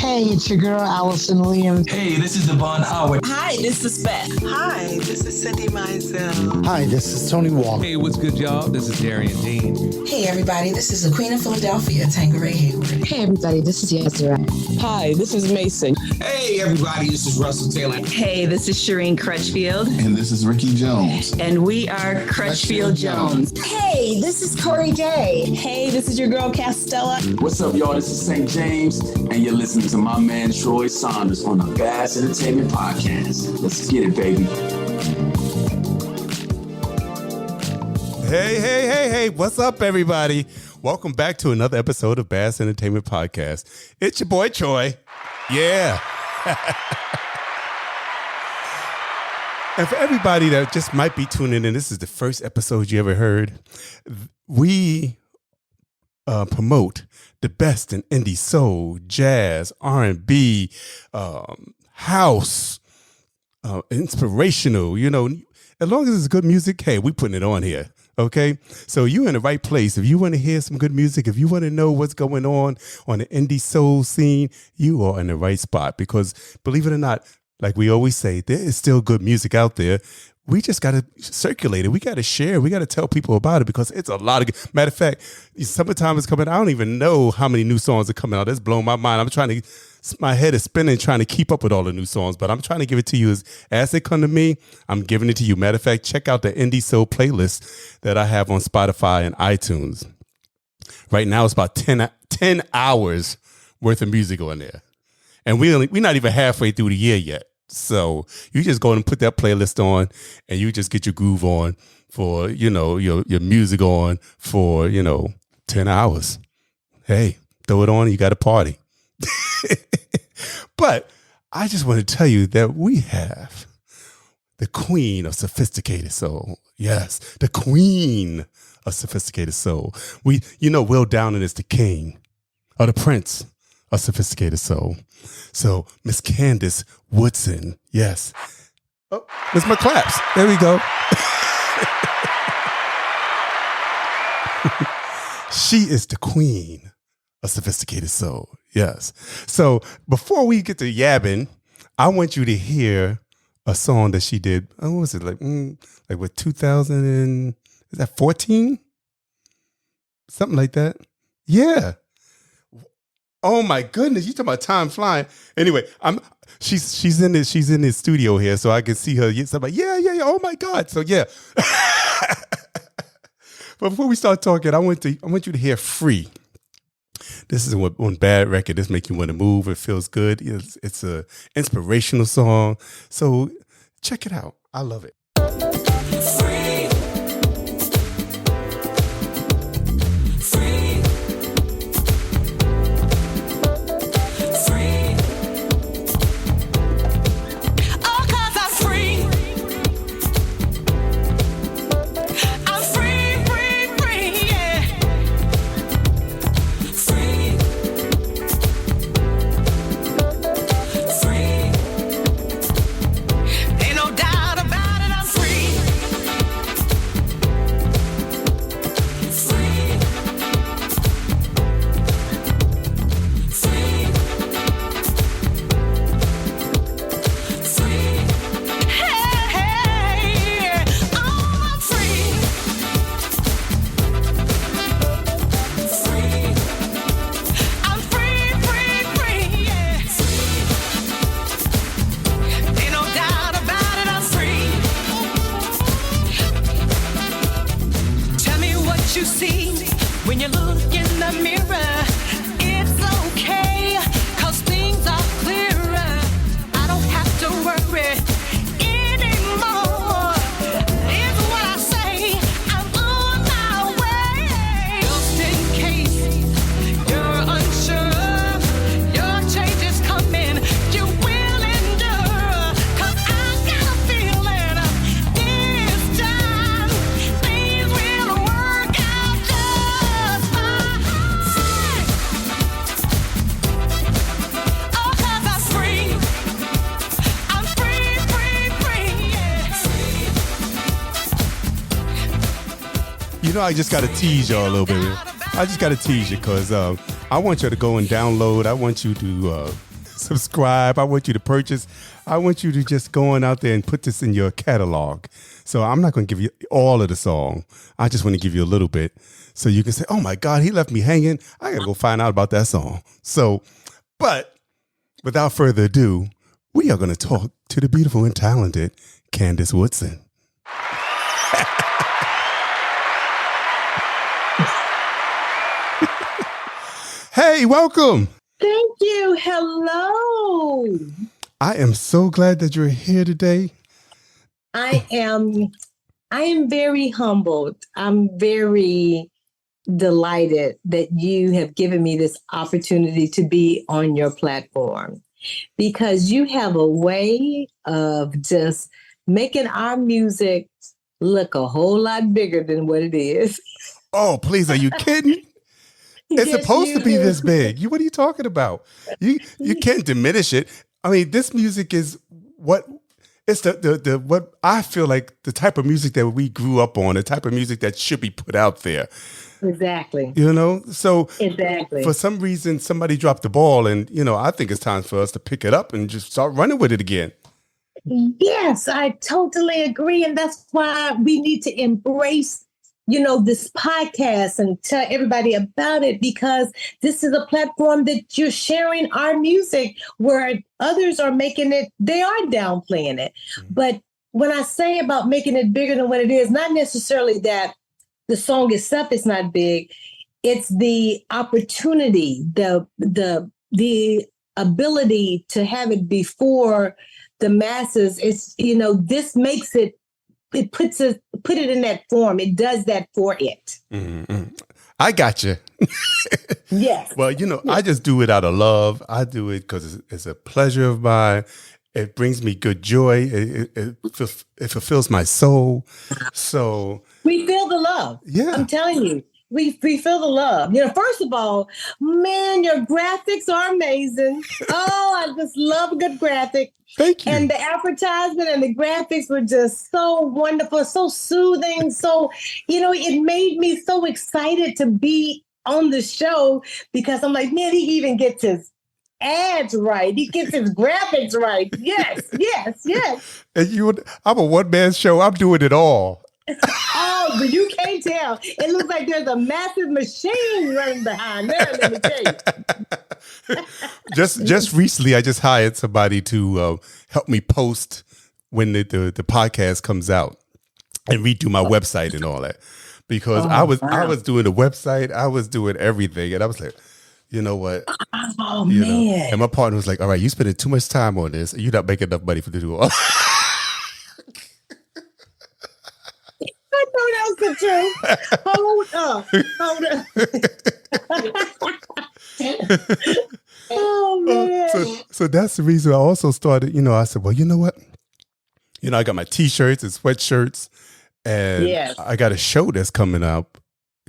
Hey, it's your girl, Allison Williams. Hey, this is Devon Howard. Hi, this is Beth. Hi, this is Cindy Mizell. Hi, this is Tony Walker. Hey, what's good, y'all? This is Darian Dean. Hey, everybody. This is the Queen of Philadelphia, Tangeray Hayward. Hey, everybody. This is Yasira. Hi, this is Mason. Hey, everybody. This is Russell Taylor. Hey, this is Shireen Crutchfield. And this is Ricky Jones. And we are Crutchfield Jones. Hey, this is Corey Day. Hey, this is your girl, Castella. What's up, y'all? This is St. James, and you're listening to my man, Troy Saunders, on the Bass Entertainment Podcast. Let's get it, baby. Hey, what's up, everybody? Welcome back to another episode of Bass Entertainment Podcast. It's your boy, Troy. Yeah. And for everybody that just might be tuning in, this is the first episode you ever heard. We promote the best in indie soul, jazz, R&B, house, inspirational. You know, as long as it's good music, hey, we putting it on here. Okay, so you're in the right place. If you want to hear some good music, if you want to know what's going on the indie soul scene, you are in the right spot. Because believe it or not, like we always say, there is still good music out there. We just got to circulate it. We got to share. We got to tell people about it because it's a lot of good. Matter of fact, summertime is coming. I don't even know how many new songs are coming out. That's blowing my mind. My head is spinning trying to keep up with all the new songs, but I'm trying to give it to you as they come to me. I'm giving it to you. Matter of fact, check out the Indie Soul playlist that I have on Spotify and iTunes. Right now, it's about 10 hours worth of music on there. And we're not even halfway through the year yet. So you just go and put that playlist on and you just get your groove on for, your music on for, 10 hours. Hey, throw it on and you got a party. But I just want to tell you that we have the queen of sophisticated soul. Yes, the queen of sophisticated soul. Will Downing is the king or the prince of sophisticated soul. So Miss Candace Woodson. Yes. Oh, there's my claps. There we go. She is the queen of sophisticated soul. Yes. So before we get to yabbing, I want you to hear a song that she did. What was it? Like what, 2000 and, is that 14? Something like that. Yeah. Oh my goodness. You talking about time flying. Anyway, she's in the studio here so I can see her. So I'm like, yeah. Oh my God. So yeah. But before we start talking, I want you to hear Free. This is one bad record. This makes you want to move. It feels good. It's a inspirational song. So check it out. I love it. I just got to tease y'all a little bit. I just got to tease you because I want you to go and download. I want you to subscribe. I want you to purchase. I want you to just go on out there and put this in your catalog. So I'm not going to give you all of the song. I just want to give you a little bit so you can say, oh my God, he left me hanging. I got to go find out about that song. So, but without further ado, we are going to talk to the beautiful and talented Candace Woodson. Hey, welcome. Thank you. Hello. I am so glad that you're here today. I am very humbled. I'm very delighted that you have given me this opportunity to be on your platform, because you have a way of just making our music look a whole lot bigger than what it is. Oh, please, are you kidding? It's Yes, supposed to be do. this big. What are you talking about? You can't diminish it. I mean, this music is what it's the what I feel like the type of music that we grew up on, the type of music that should be put out there. Exactly. You know, so Exactly. for some reason somebody dropped the ball, and I think it's time for us to pick it up and just start running with it again. Yes, I totally agree. And that's why we need to embrace, this podcast and tell everybody about it, because this is a platform that you're sharing our music where others are making it, they are downplaying it. But when I say about making it bigger than what it is, not necessarily that the song itself is not big, it's the opportunity, the ability to have it before the masses. It's, this makes it put it in that form. It does that for it. Mm-hmm. I got you. Yes. Well, I just do it out of love. I do it because it's a pleasure of mine. It brings me good joy. It fulfills my soul. So we feel the love. Yeah. I'm telling you. We feel the love. First of all, man, your graphics are amazing. Oh, I just love a good graphic. Thank you. And the advertisement and the graphics were just so wonderful, so soothing. So, it made me so excited to be on the show, because I'm like, man, he even gets his ads right. He gets his graphics right. Yes, yes, yes. And I'm a one-man show. I'm doing it all. Oh, but you can't tell. It looks like there's a massive machine running behind there, let me tell you. Just recently, I just hired somebody to help me post when the podcast comes out and redo my website and all that. Because I was doing the website, I was doing everything, and I was like, you know what? Oh, man. And my partner was like, all right, you spending too much time on this. You're not making enough money to do all. I know that's the truth. Hold up. Oh, man. So that's the reason I also started, I said, well, you know what? I got my T-shirts and sweatshirts, and Yes. I got a show that's coming up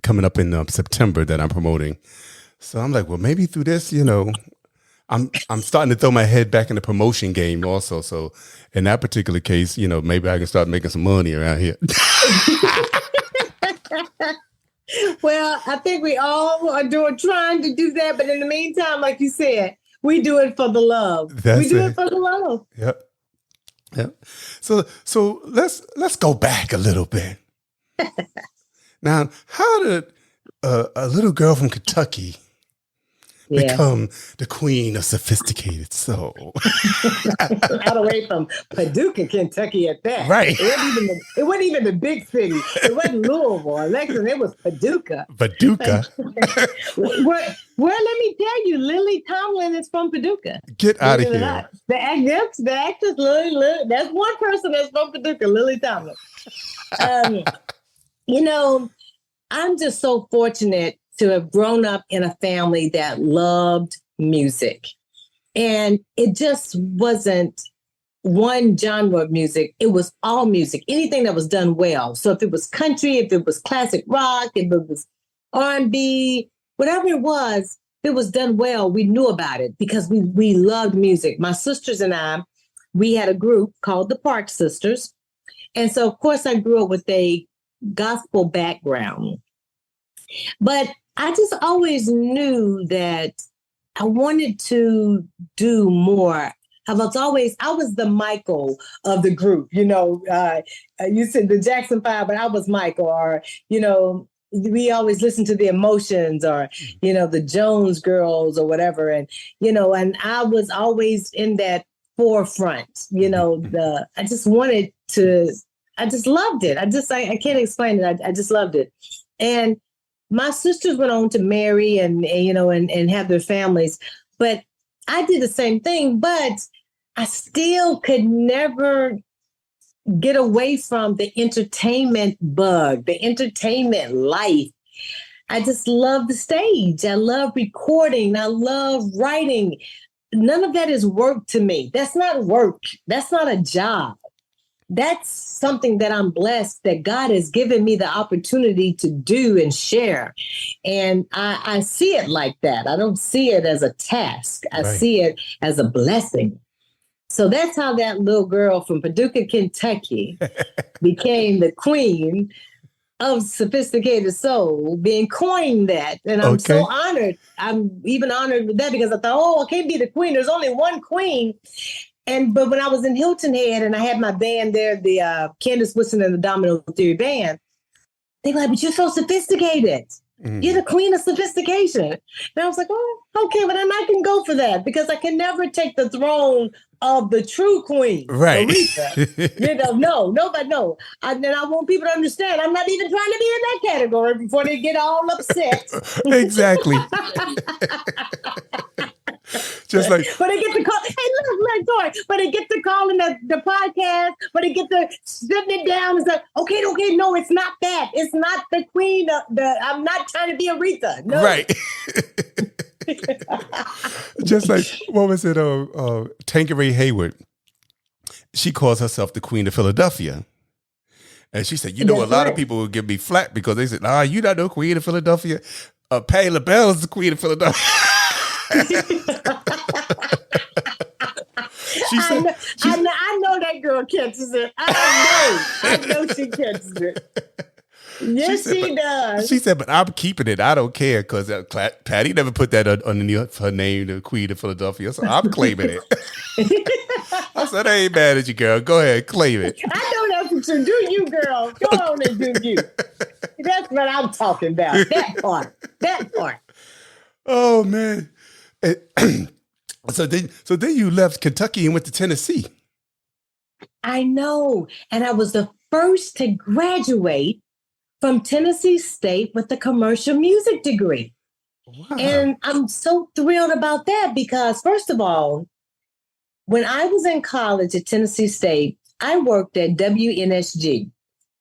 in September that I'm promoting. So I'm like, well, maybe through this, I'm starting to throw my head back in the promotion game also. So in that particular case, maybe I can start making some money around here. Well, I think we all are trying to do that. But in the meantime, like you said, we do it for the love. We do it for the love. Yep. Yep. So let's go back a little bit. Now, how did a little girl from Kentucky become the queen of sophisticated soul? All the way from Paducah, Kentucky at that. Right. It wasn't even the big city. It wasn't Louisville or Lexington. It was Paducah. Paducah. Where, let me tell you, Lily Tomlin is from Paducah. Get out of here. The actress Lily, that's one person that's from Paducah, Lily Tomlin. I'm just so fortunate to have grown up in a family that loved music. And it just wasn't one genre of music. It was all music, anything that was done well. So if it was country, if it was classic rock, if it was R&B, whatever it was done well, we knew about it because we loved music. My sisters and I, we had a group called the Park Sisters. And so, of course, I grew up with a gospel background. But I just always knew that I wanted to do more. I was the Michael of the group, you said the Jackson 5, but I was Michael, or, we always listen to the Emotions, or, the Jones Girls or whatever. And, and I was always in that forefront, I just loved it. I can't explain it. I just loved it. And my sisters went on to marry and have their families, but I did the same thing, but I still could never get away from the entertainment bug, the entertainment life. I just love the stage. I love recording. I love writing. None of that is work to me. That's not work. That's not a job. That's something that I'm blessed that God has given me the opportunity to do and share. And I see it like that. I don't see it as a task. I see it as a blessing. So that's how that little girl from Paducah, Kentucky became the queen of sophisticated soul, being coined that. And I'm so honored. I'm even honored with that because I thought, I can't be the queen. There's only one queen. But when I was in Hilton Head and I had my band there, the Candace Woodson and the Domino Theory Band, they were like, but you're so sophisticated. You're the queen of sophistication. And I was like, okay, but then I can go for that because I can never take the throne of the true queen. Right. Aretha. No. And then I want people to understand I'm not even trying to be in that category before they get all upset. Exactly. Just like, but they get to call. Hey, look, Troy. But they get to call in the podcast. But they get to sitting it down and say, okay, no, it's not that. It's not the queen. I'm not trying to be Aretha. No. Right. Just like, what was it? Tanqueray Hayward. She calls herself the Queen of Philadelphia. And she said, a lot of people will give me flack because they said, you're not no Queen of Philadelphia. Patti LaBelle is the Queen of Philadelphia. I know that girl catches it. I know she catches it. Yes, she does. She said, but I'm keeping it. I don't care because Patty never put that underneath her name, the Queen of Philadelphia. So I'm claiming it. I said, I ain't mad at you, girl. Go ahead, claim it. I know that's what you do, you girl. Go on and do you. That's what I'm talking about. That part. Oh man. So then you left Kentucky and went to Tennessee. I know. And I was the first to graduate from Tennessee State with a commercial music degree. Wow. And I'm so thrilled about that because, first of all, when I was in college at Tennessee State, I worked at WNSG,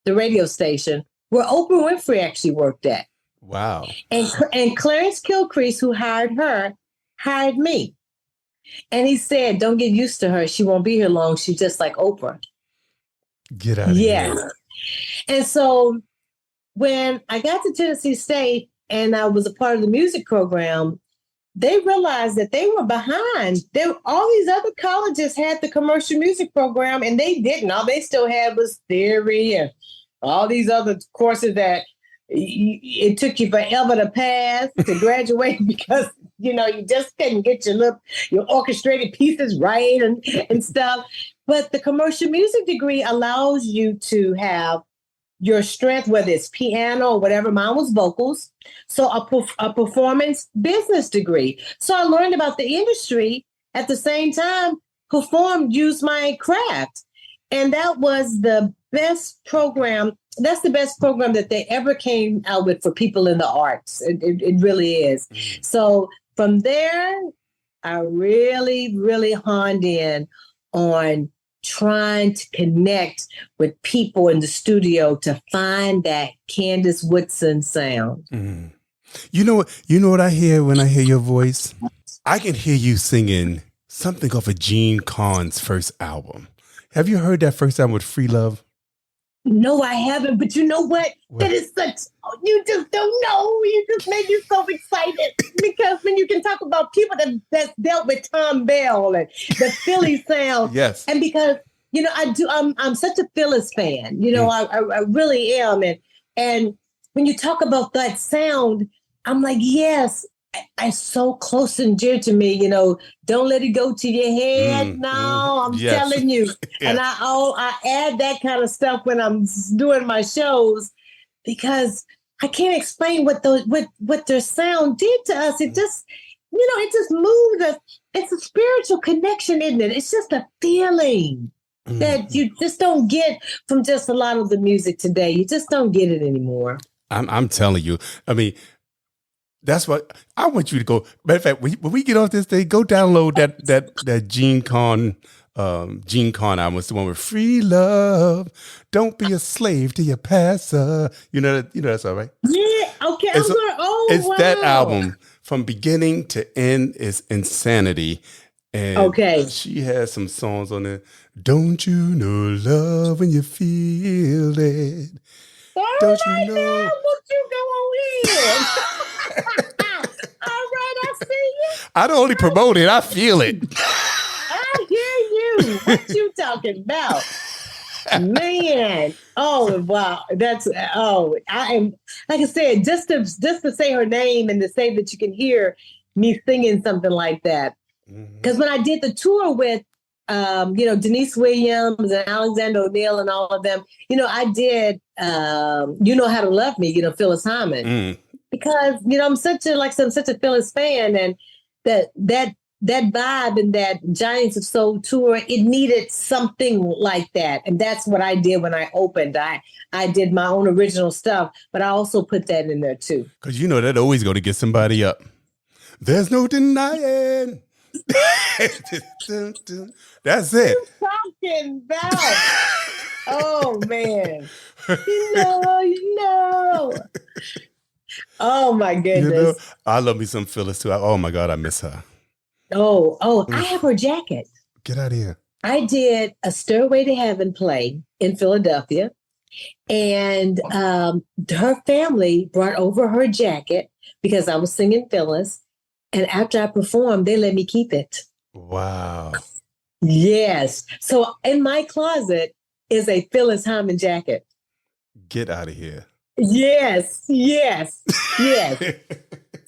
the radio station where Oprah Winfrey actually worked at. Wow. And Clarence Kilcrease, who hired her, hired me. And he said, don't get used to her. She won't be here long. She's just like Oprah. Get out of here. And so when I got to Tennessee State and I was a part of the music program, they realized that they were behind. All these other colleges had the commercial music program and they didn't. All they still had was theory and all these other courses that it took you forever to pass to graduate because, you just couldn't get your orchestrated pieces right and stuff. But the commercial music degree allows you to have your strength, whether it's piano or whatever. Mine was vocals. So a performance business degree. So I learned about the industry at the same time, used my craft. And that was the best program. That's the best program that they ever came out with for people in the arts. It really is. So from there, I really, really honed in on trying to connect with people in the studio to find that Candace Woodson sound. Mm. You know what I hear when I hear your voice? I can hear you singing something off of Gene Carn's first album. Have you heard that first album with Free Love? No, I haven't. But you know what? That is you just don't know. You just made me so excited because when you can talk about people that's dealt with Tom Bell and the Philly sound. Yes. And because, I'm such a Phyllis fan. I really am. And when you talk about that sound, I'm like, yes, it's so close and dear to me. Don't let it go to your head. I'm telling you. Yes. And I add that kind of stuff when I'm doing my shows because I can't explain what their sound did to us. It just, it just moved us. It's a spiritual connection, isn't it? It's just a feeling that you just don't get from just a lot of the music today. You just don't get it anymore. I'm telling you. I mean, that's what I want you to go. Matter of fact, when we get off this thing, go download that Gene Con album. It's the one with Free Love. Don't be a slave to your past. You know that's all right. Yeah. Okay. It's that album from beginning to end is insanity. And she has some songs on there. Don't you know love when you feel it? Don't you know? What you go on here? All right, I see you. I don't only promote it, I feel it. I hear you. What you talking about? Man. Oh, wow. I am, like I said, just to say her name and to say that you can hear me singing something like that. Because when I did the tour with, Denise Williams and Alexander O'Neill and all of them, I did, You Know How to Love Me, Phyllis Hyman, because, I'm such a Phyllis fan, and that vibe and that Giants of Soul tour, it needed something like that. And that's what I did when I opened. I did my own original stuff, but I also put that in there too. Because that always going to get somebody up. There's no denying. That's it. What are you talking about? Oh man. You know. Oh my goodness. I love me some Phyllis too. Oh my God, I miss her. Oh, I have her jacket. Get out of here. I did a Stairway to Heaven play in Philadelphia, and her family brought over her jacket because I was singing Phyllis. And after I performed, they let me keep it. Wow. Yes. So in my closet is a Phyllis Hyman jacket. Get out of here. Yes.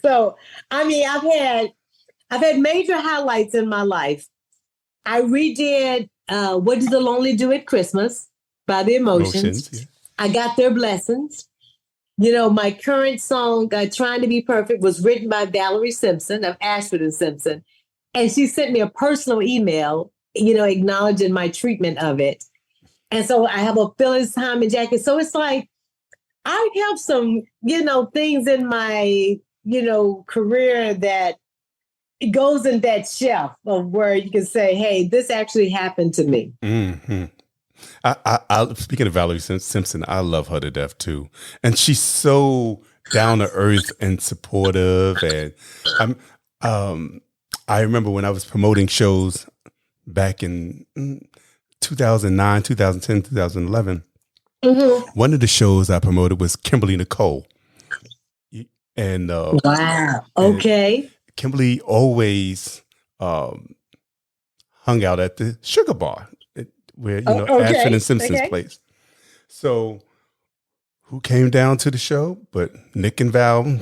So, I mean, I've had major highlights in my life. I redid What Did the Lonely Do at Christmas by the Emotions. Yeah. I Got Their Blessings. My current song, Trying to Be Perfect, was written by Valerie Simpson of Ashford and Simpson. And she sent me a personal email, acknowledging my treatment of it. And so I have a Phyllis Hyman jacket. So it's like, I have some, things in my, career that it goes in that shelf of where you can say, hey, this actually happened to me. Mm-hmm. I speaking of Valerie Simpson, I love her to death too, and she's so down to earth and supportive. And I remember when I was promoting shows back in 2009, 2010, 2011. One of the shows I promoted was Kimberly Nicole, and wow, okay. And Kimberly always hung out at the Sugar Bar, where Ashford and Simpson's place. So who came down to the show but Nick and Val,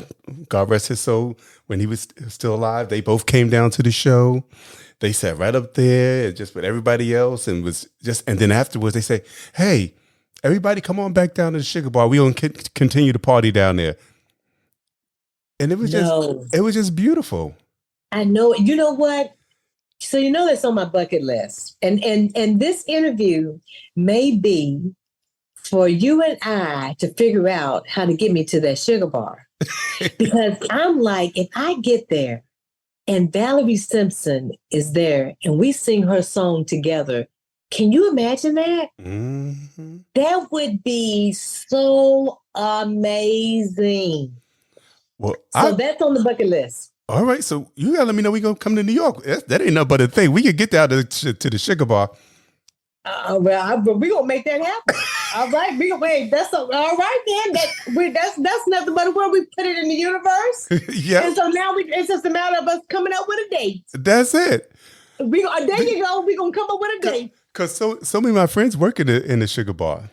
God rest his soul, when he was still alive. They both came down to the show. They sat right up there just with everybody else, and then afterwards they say, hey, everybody come on back down to the Sugar Bar. We gonna continue to party down there. And it was just beautiful. I know. You know what? So that's on my bucket list. And this interview may be for you and I to figure out how to get me to that Sugar Bar. Because I'm like, if I get there and Valerie Simpson is there and we sing her song together, can you imagine that? Mm-hmm. That would be so amazing. Well, that's on the bucket list. All right, so you gotta let me know we gonna come to New York. That ain't nothing but a thing. We could get down to the Sugar Bar. We gonna make that happen. All right, that's all right then. That's nothing but where we put it in the universe. Yeah. And so now it's just a matter of us coming up with a date. That's it. There you go. We gonna come up with a date. Cause so many of my friends work in the Sugar Bar.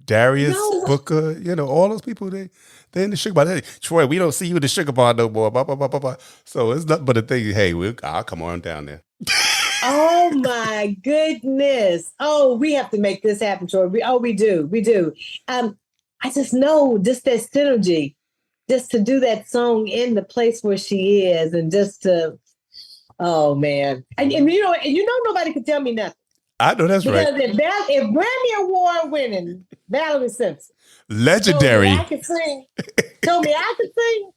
Darius, No. Booker, all those people, they're in the sugar bar. Hey, Troy, we don't see you in the sugar bar no more. Blah, blah, blah, blah, blah. So it's not but a thing, hey, I'll come on down there. Oh my goodness. Oh, we have to make this happen, Troy. We do. I just know just that synergy, just to do that song in the place where she is, and just to, oh man. And nobody can tell me nothing. I know that's because right. If Grammy Award winning Valerie Simpson, Legendary. Told me I could sing.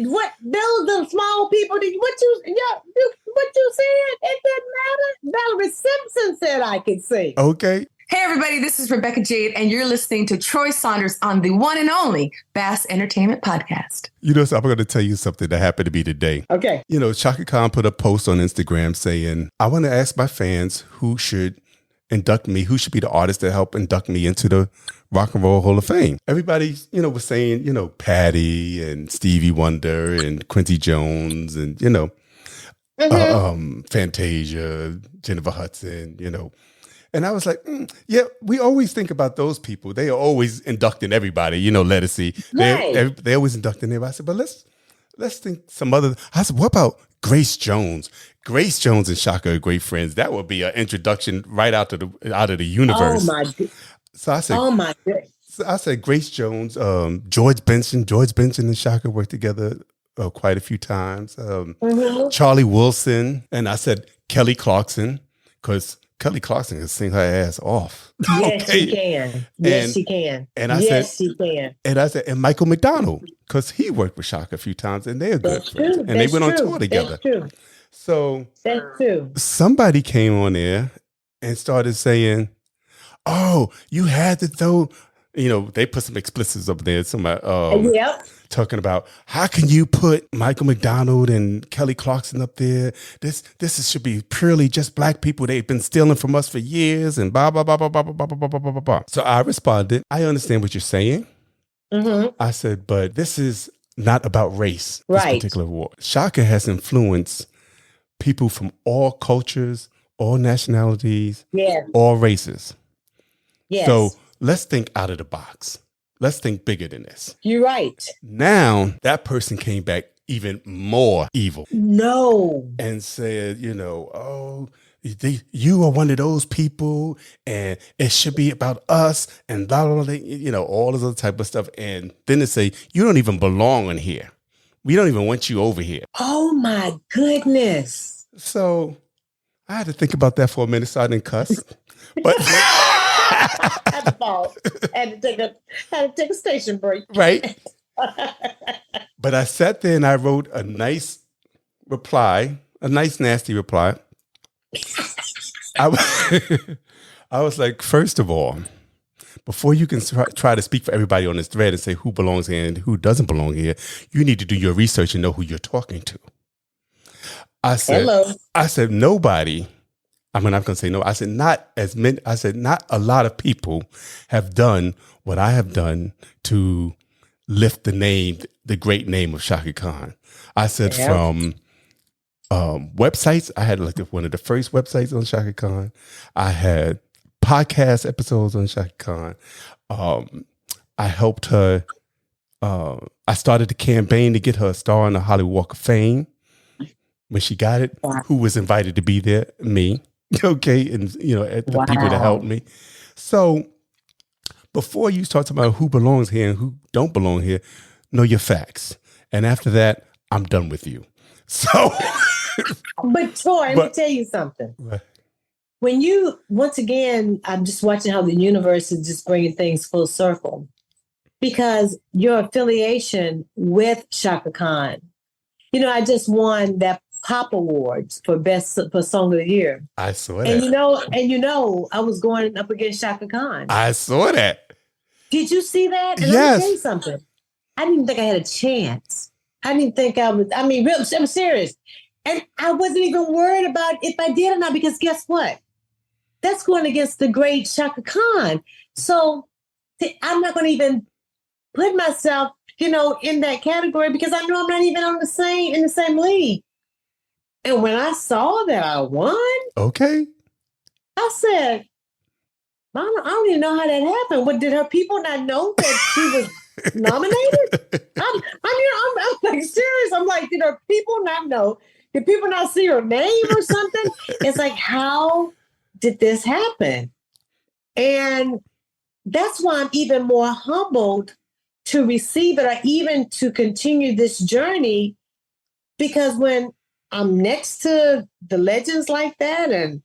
What those the small people? What you said? It doesn't matter. Valerie Simpson said I could sing. Okay. Hey everybody, this is Rebecca Jade, and you're listening to Troy Saunders on the one and only Bass Entertainment Podcast. So I'm going to tell you something that happened to me today. Okay. Chaka Khan put a post on Instagram saying, I want to ask my fans who should induct me, who should be the artist that help induct me into the Rock and Roll Hall of Fame. Everybody, was saying, Patty and Stevie Wonder and Quincy Jones and, Fantasia, Jennifer Hudson, And I was like, yeah, we always think about those people. They are always inducting everybody, Lettucey. They're always inducting everybody. I said, but let's think some other. I said, what about Grace Jones? Grace Jones and Shaka are great friends. That would be an introduction right out of the universe. Oh my God. So I said, oh my goodness. So I said Grace Jones, George Benson. George Benson and Shaka worked together quite a few times. Charlie Wilson, and I said Kelly Clarkson, because Kelly Clarkson can sing her ass off. Yes, she can. Yes, she can. And I said, she can. And I said, and Michael McDonald, because he worked with Shaka a few times, and they're good friends. And they went on tour together. That's true. So that's true. Somebody came on there and started saying, "Oh, you had to throw." They put some explicits up there. Somebody, talking about how can you put Michael McDonald and Kelly Clarkson up there? This should be purely just black people. They've been stealing from us for years, and blah blah blah blah blah blah blah blah blah blah. So I responded, I understand what you're saying. I said, but this is not about race. This particular award. Shaka has influenced people from all cultures, all nationalities, all races. Yes. So let's think out of the box. Let's think bigger than this. You're right. Now, that person came back even more evil. No. And said, oh, you are one of those people, and it should be about us, and blah, blah, blah, all this other type of stuff. And then they say, you don't even belong in here. We don't even want you over here. Oh, my goodness. So I had to think about that for a minute, so I didn't cuss. But had to take a station break. Right. But I sat there and I wrote a nice reply, a nice nasty reply. I was like, first of all, before you can try to speak for everybody on this thread and say who belongs here and who doesn't belong here, you need to do your research and know who you're talking to. I said, nobody. I'm not going to say no. I said, not as many. I said, not a lot of people have done what I have done to lift the great name of Shaka Khan. I said, from websites, I had like one of the first websites on Shaka Khan. I had podcast episodes on Shaka Khan. I helped her. I started the campaign to get her a star on the Hollywood Walk of Fame. When she got it, who was invited to be there? Me. Okay. And, the people that helped me. So before you start talking about who belongs here and who don't belong here, know your facts. And after that, I'm done with you. So. But Troy, let me tell you something. Right. When you, once again, I'm just watching how the universe is just bringing things full circle. Because your affiliation with Shaka Khan, I just won that Pop Awards for Song of the Year. I saw that. And I was going up against Shaka Khan. I saw that. Did you see that? And let me tell you something. I didn't think I had a chance. I didn't think I was, I'm serious. And I wasn't even worried about if I did or not, because guess what? That's going against the great Shaka Khan. So I'm not going to even put myself, in that category, because I know I'm not even in the same league. And when I saw that I won, okay, I said, I don't even know how that happened. What, did her people not know that she was nominated? I'm like serious. I'm like, did her people not know? Did people not see her name or something? It's like, how did this happen? And that's why I'm even more humbled to receive it, or even to continue this journey, because when I'm next to the legends like that, and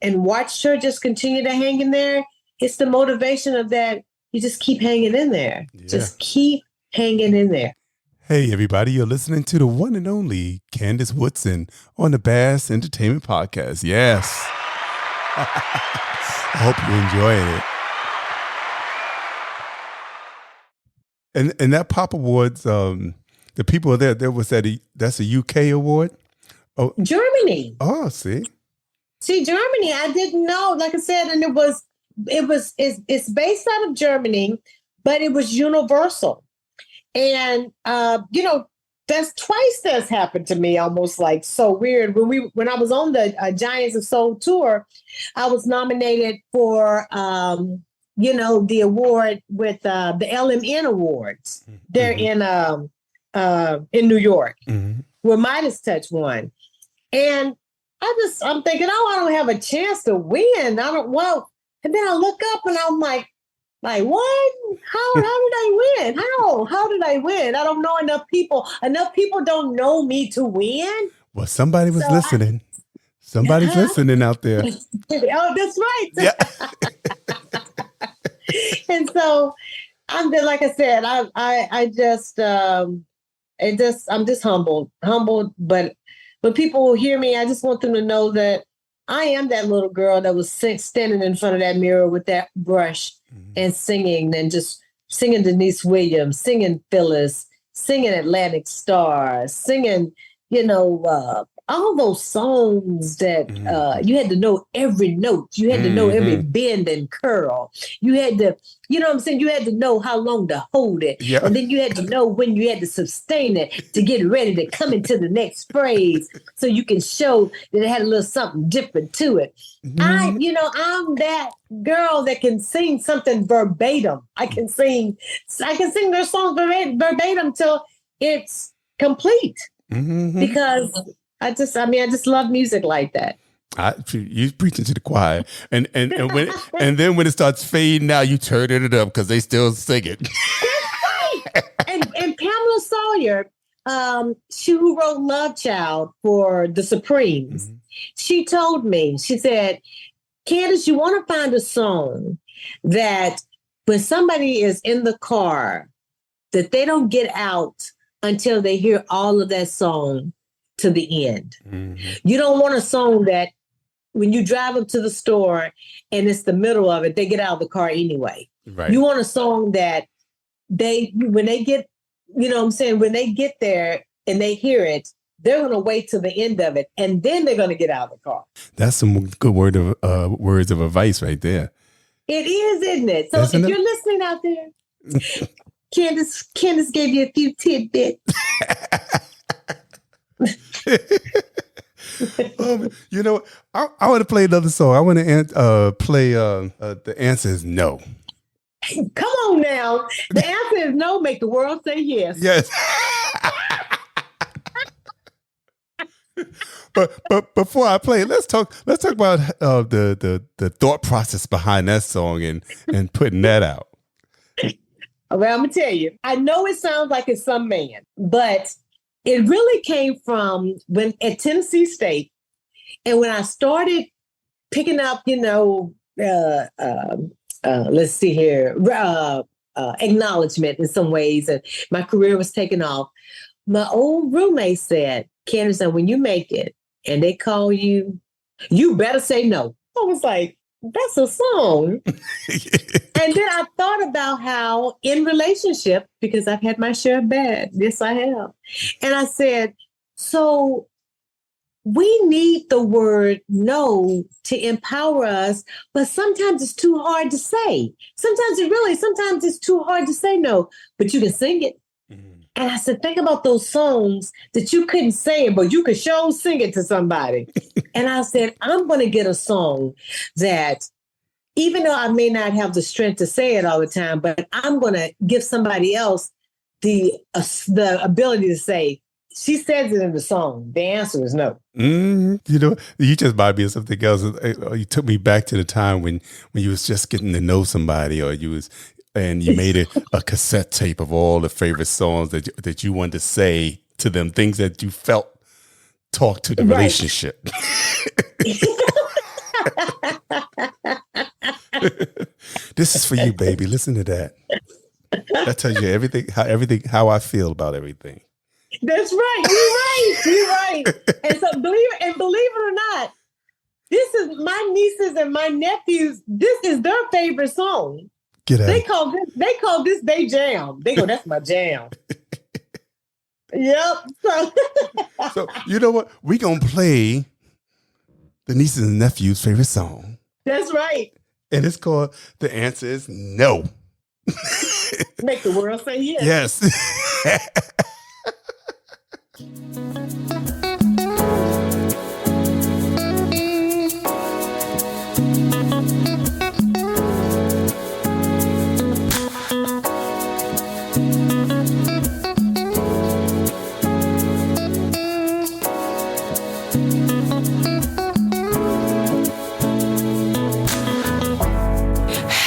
and watch her just continue to hang in there, it's the motivation of that. You just keep hanging in there. Yeah. Just keep hanging in there. Hey, everybody, you're listening to the one and only Candace Woodson on the Bass Entertainment Podcast. Yes. I hope you're enjoying it. And that Pop Awards, the people there was that's a UK award? Oh, Germany. Oh, see, Germany. I didn't know. Like I said, and it's based out of Germany, but it was universal. And that's twice that's happened to me. Almost like so weird. When I was on the Giants of Soul tour, I was nominated for the award with the LMN Awards. They're in New York, where Midas Touch won. And I'm thinking, I don't have a chance to win. And then I look up and I'm like, what? How did I win? How did I win? I don't know enough people. Enough people don't know me to win. Well, somebody was listening. Somebody's listening out there. Oh, that's right. Yeah. And so I'm just, like I said, I'm just humbled. But when people hear me, I just want them to know that I am that little girl that was standing in front of that mirror with that brush and singing, and just singing Denise Williams, singing Phyllis, singing Atlantic Stars, singing, all those songs that you had to know every note. You had to know every bend and curl. You had to, you had to know how long to hold it. Yeah. And then you had to know when you had to sustain it to get ready to come into the next phrase, so you can show that it had a little something different to it. I'm that girl that can sing something verbatim. I can sing their songs verbatim till it's complete. Because I just love music like that. You preaching to the choir, and then when it starts fading out, you turn it up because they still sing it. That's right. And Pam Sawyer, who wrote Love Child for the Supremes, she told me, she said, Candace, you want to find a song that when somebody is in the car, that they don't get out until they hear all of that song to the end. You don't want a song that when you drive up to the store and it's the middle of it, they get out of the car anyway. Right. You want a song that when they get there and they hear it, they're going to wait till the end of it, and then they're going to get out of the car. That's some good words of advice right there. It is, isn't it? So if you're listening out there, Candace gave you a few tidbits. I want to play another song. I want to play The Answer Is No. Come on now. The answer is no. Make the world say yes. Yes. But before I play, let's talk about the thought process behind that song and putting that out. Well, I'm gonna tell you. I know it sounds like it's some man, but it really came from when at Tennessee State, and when I started picking up, let's see here, acknowledgement in some ways, and my career was taking off. My old roommate said, Candace, when you make it and they call you, you better say no. I was like, that's a song. And then I thought about how in relationship, because I've had my share of bad. Yes, I have. And I said, so we need the word no to empower us, but sometimes it's too hard to say. Sometimes it's too hard to say no, but you can sing it. And I said, think about those songs that you couldn't say, but you could sure sing it to somebody. And I said, I'm going to get a song that even though I may not have the strength to say it all the time, but I'm going to give somebody else the ability to say, she says it in the song. The answer is no. You know, you just remind me of something else. You took me back to the time when you was just getting to know somebody, or you made a cassette tape of all the favorite songs that you wanted to say to them, things that you felt talk to the relationship. This is for you, baby. Listen to that. That tells you how I feel about everything. That's right. You're right. And so believe it or not, this is my nieces and my nephews. This is their favorite song. They call this their jam. They go, that's my jam. Yep. So you know what? We gonna play the nieces and nephews' favorite song. That's right. And it's called The Answer Is No. Make the world say yes. Yes.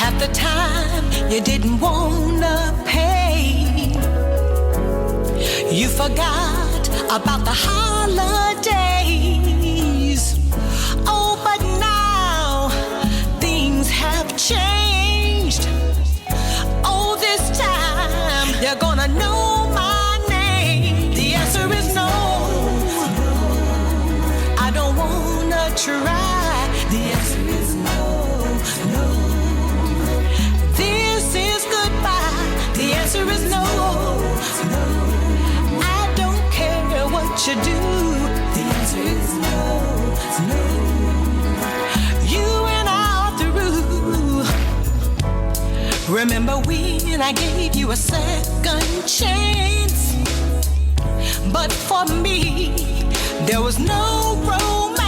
At the time, you didn't wanna pay. You forgot about the holidays. Oh, but now things have changed. Oh, this time you're gonna know my name. The answer is no. I don't wanna try. The answer is no, no. This is goodbye. The answer is no, no. I don't care what you do. The answer is no, no. You and I are through. Remember when I gave you a second chance? But for me, there was no romance.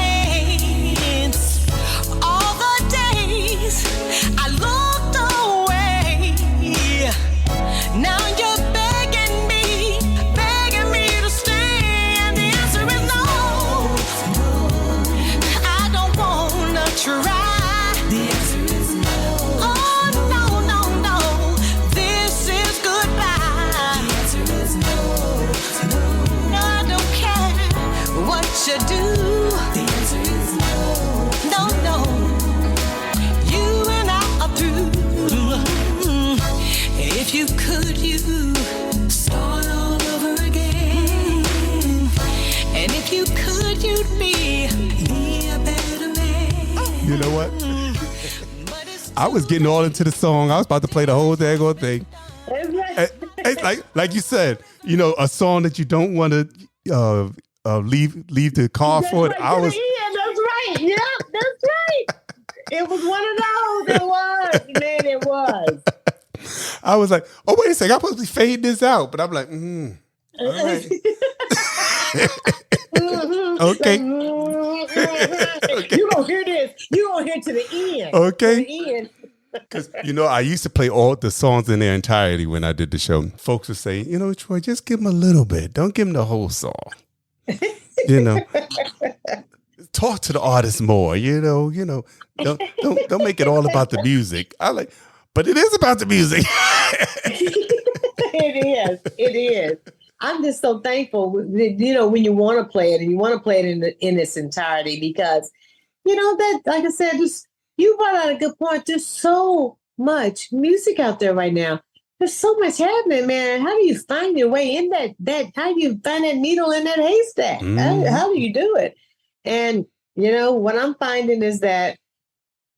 All the days I looked away. Now you're begging me to stay. And the answer is no. I don't wanna try. The answer is no. Oh, no, no, no. This is goodbye. The answer is no, no. I don't care what you do. The answer is no, no, no. You and I are through. If you could, you start all over again. And if you could, you'd be a better man. You know what? I was getting all into the song. I was about to play the whole daggone thing. Like you said, you know, a song that you don't want to leave the car for. Right, that's right. Yeah, that's right. It was one of those. It was. Man, it was. I was like, oh, wait a second. I'm supposed to be fading this out. But I'm like, all right. Okay. Okay. You gonna hear this. You gonna hear to the end. Okay. To the end. Because, you know, I used to play all the songs in their entirety when I did the show. Folks would say, you know, Troy, just give them a little bit. Don't give them the whole song. You know, talk to the artist more, you know, don't make it all about the music. But it is about the music. It is. I'm just so thankful, you know, when you want to play it and you want to play it in its entirety, because, you know, that, like I said, you brought out a good point. There's so much music out there right now. There's so much happening, man. How do you find your way in that how do you find that needle in that haystack? How do you do it? And, you know, what I'm finding is that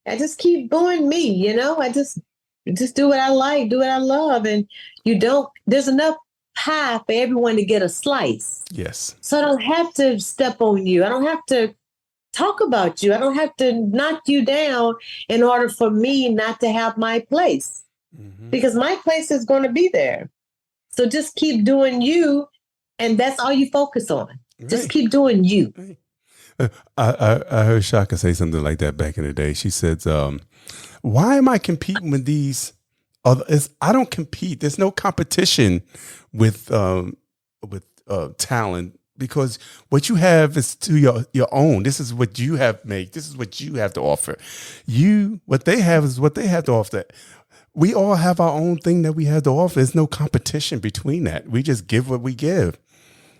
I just keep doing me, you know, I just do what I like, do what I love. And there's enough pie for everyone to get a slice. Yes. So I don't have to step on you. I don't have to talk about you. I don't have to knock you down in order for me not to have my place. Mm-hmm. Because my place is going to be there. So just keep doing you. And that's all you focus on. Right. Just keep doing you. Right. I heard Shaka say something like that back in the day. She said, why am I competing with these others? I don't compete. There's no competition with talent, because what you have is to your own. This is what you have made. This is what you have to offer. What they have is what they have to offer. We all have our own thing that we have to offer. There's no competition between that. We just give what we give.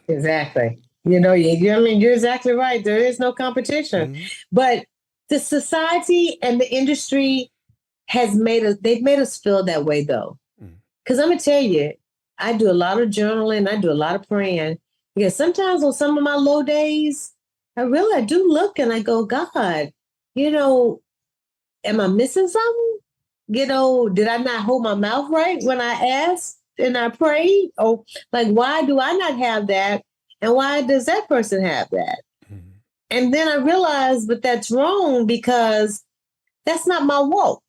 Exactly. You're exactly right. There is no competition. Mm-hmm. But the society and the industry they've made us feel that way, though. Because I'm going to tell you, I do a lot of journaling. I do a lot of praying. Because sometimes on some of my low days, I do look and I go, God, am I missing something? Did I not hold my mouth right when I asked and I prayed? Or why do I not have that? And why does that person have that? Mm-hmm. And then I realized, but that's wrong, because that's not my walk.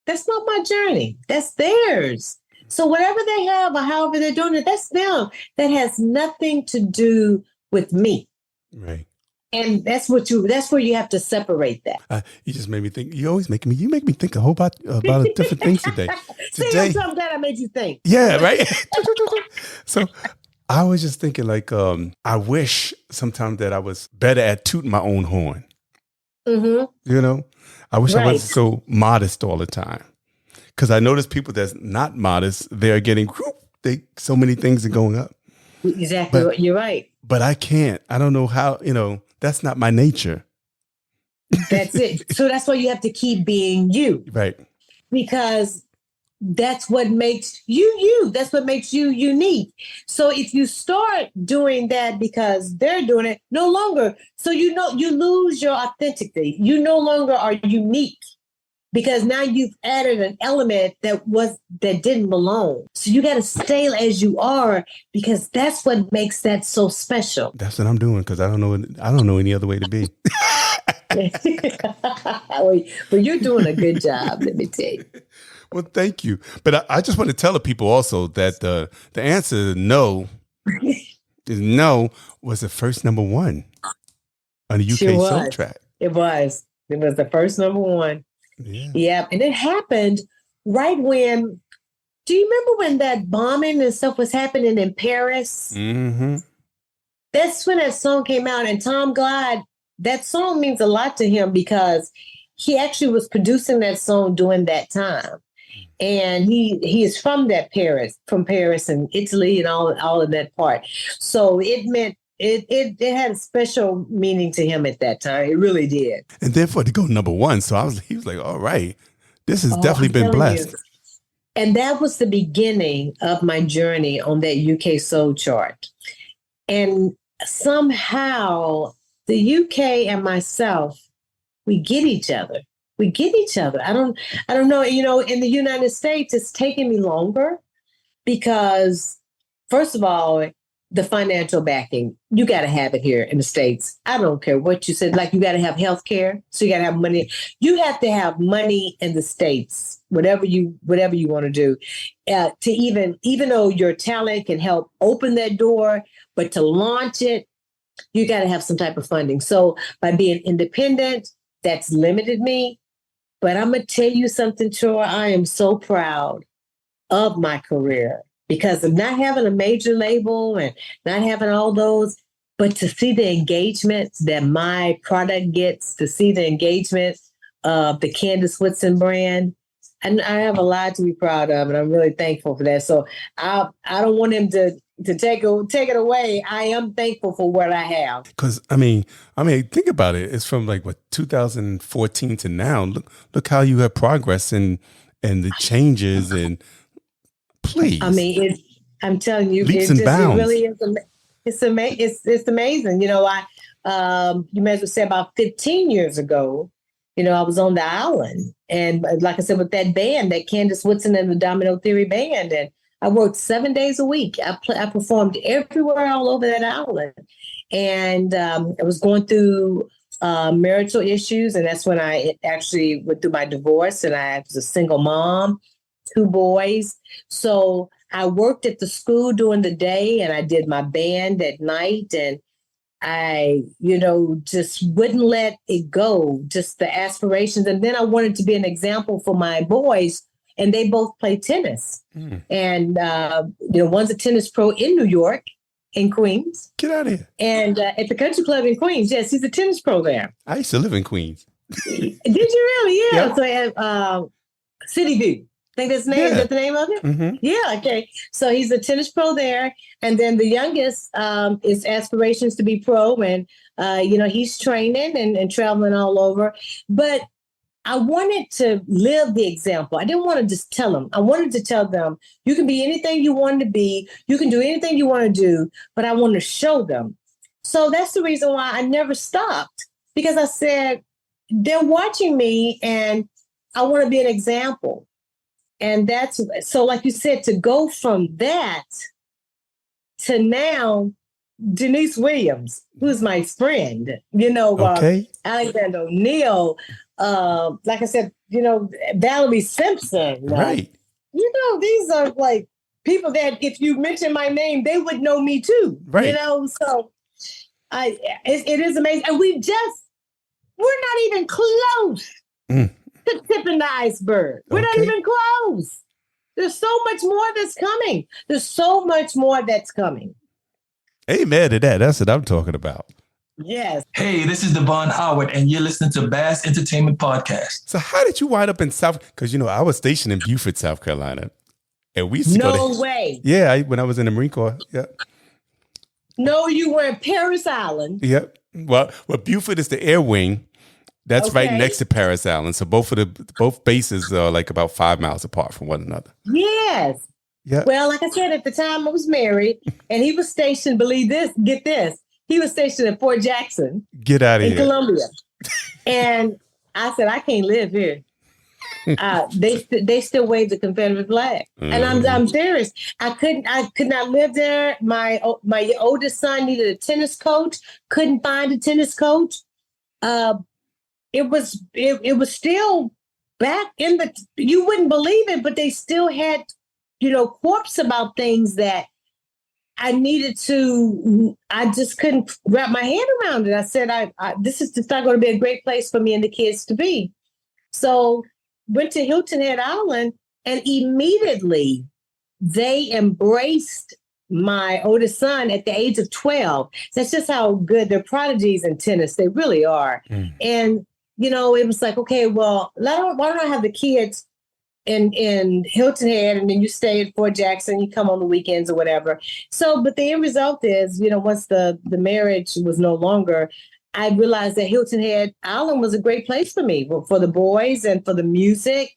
That's not my journey. That's theirs. So whatever they have or however they're doing it, that's them. That has nothing to do with me. Right. And that's where you have to separate that. You just made me think. You make me think a whole about different things today. I'm so glad I made you think. Yeah, right. So I was just thinking, I wish sometimes that I was better at tooting my own horn. Mm-hmm. I wish I wasn't so modest all the time. Because I notice people that's not modest, they're getting so many things are going up. Exactly. You're right. But I can't. I don't know how, that's not my nature. That's it. So that's why you have to keep being you. Right. Because that's what makes you you. That's what makes you unique. So if you start doing that because they're doing it, no longer. So you lose your authenticity. You no longer are unique. Because now you've added an element that didn't belong. So you got to stay as you are, because that's what makes that so special. That's what I'm doing, because I don't know any other way to be. Well, you're doing a good job, let me tell you. Well, thank you. But I just want to tell the people also that the answer no is no was the first number one on the UK Soul Track. It was the first number one. Yeah. And it happened right when, do you remember when that bombing and stuff was happening in Paris? Mm-hmm. That's when that song came out. And Tom Glide, that song means a lot to him, because he actually was producing that song during that time. And he is from Paris and Italy and all of that part. So it meant it had a special meaning to him at that time. It really did. And then for it to go number one, so he was like, all right, this has definitely been blessed. And that was the beginning of my journey on that UK Soul chart. And somehow the UK and myself, we get each other. I don't know, in the United States, it's taken me longer because, first of all, the financial backing, you got to have it here in the States. I don't care what you said. You got to have health care. So you got to have money. You have to have money in the States, whatever you want to do, to even though your talent can help open that door, but to launch it, you got to have some type of funding. So by being independent, that's limited me. But I'm going to tell you something, Troy. I am so proud of my career, because of not having a major label and not having all those, but to see the engagement that my product gets, to see the engagement of the Candace Woodson brand, and I have a lot to be proud of, and I'm really thankful for that. So I don't want him to take it away. I am thankful for what I have. Because I mean, think about it. It's from 2014 to now. Look how you have progress and the changes and. Please. I mean, I'm telling you, leaps and bounds. It really is. It's amazing. You may as well say about 15 years ago, I was on the island, and like I said, with that band, that Candace Woodson and the Domino Theory band, and I worked 7 days a week. I performed everywhere all over that island, and I was going through marital issues, and that's when I actually went through my divorce, and I was a single mom. 2 boys. So I worked at the school during the day, and I did my band at night. And just wouldn't let it go, just the aspirations. And then I wanted to be an example for my boys, and they both play tennis. And, one's a tennis pro in New York, in Queens. Get out of here. And at the country club in Queens. Yes, he's a tennis pro there. I used to live in Queens. Did you really? Yeah. Yep. So at City View. I think that's the name. Yeah. Is that the name of it? Mm-hmm. Yeah. Okay. So he's a tennis pro there, and then the youngest is aspirations to be pro, and he's training and traveling all over. But I wanted to live the example. I didn't want to just tell them. I wanted to tell them, you can be anything you want to be. You can do anything you want to do, but I want to show them. So that's the reason why I never stopped, because I said, they're watching me and I want to be an example. And that's so, like you said, to go from that to now, Denise Williams, who's my friend, Alexander O'Neill, like I said, Valerie Simpson. Right. These are like people that if you mention my name, they would know me too. Right. So it is amazing. And we're not even close to tipping the iceberg. We're not even close. There's so much more that's coming. Amen to that. That's what I'm talking about. Yes. Hey, this is Devon Howard, and you're listening to Bass Entertainment Podcast. So how did you wind up in South? Because, I was stationed in Beaufort, South Carolina. And we used to go to... No way. Yeah, when I was in the Marine Corps. Yeah. No, you were in Parris Island. Yep. Well, Beaufort is the air wing. That's right next to Parris Island. So both bases are like about 5 miles apart from one another. Yes. Yeah. Well, like I said, at the time I was married, and he was stationed, get this, he was stationed at Fort Jackson. Get out of here. In Columbia. And I said, I can't live here. They still wave the Confederate flag. And I'm serious. I could not live there. My oldest son needed a tennis coach, couldn't find a tennis coach. It was still back in you wouldn't believe it, but they still had, quirks about things that I just couldn't wrap my head around it. I said, this is just not going to be a great place for me and the kids to be. So went to Hilton Head Island, and immediately they embraced my oldest son at the age of 12. That's just how good they're prodigies in tennis. They really are. And, it was like, okay, well, why don't I have the kids in Hilton Head, and then you stay at Fort Jackson, you come on the weekends or whatever. So, but the end result is, once the marriage was no longer, I realized that Hilton Head Island was a great place for me, for the boys and for the music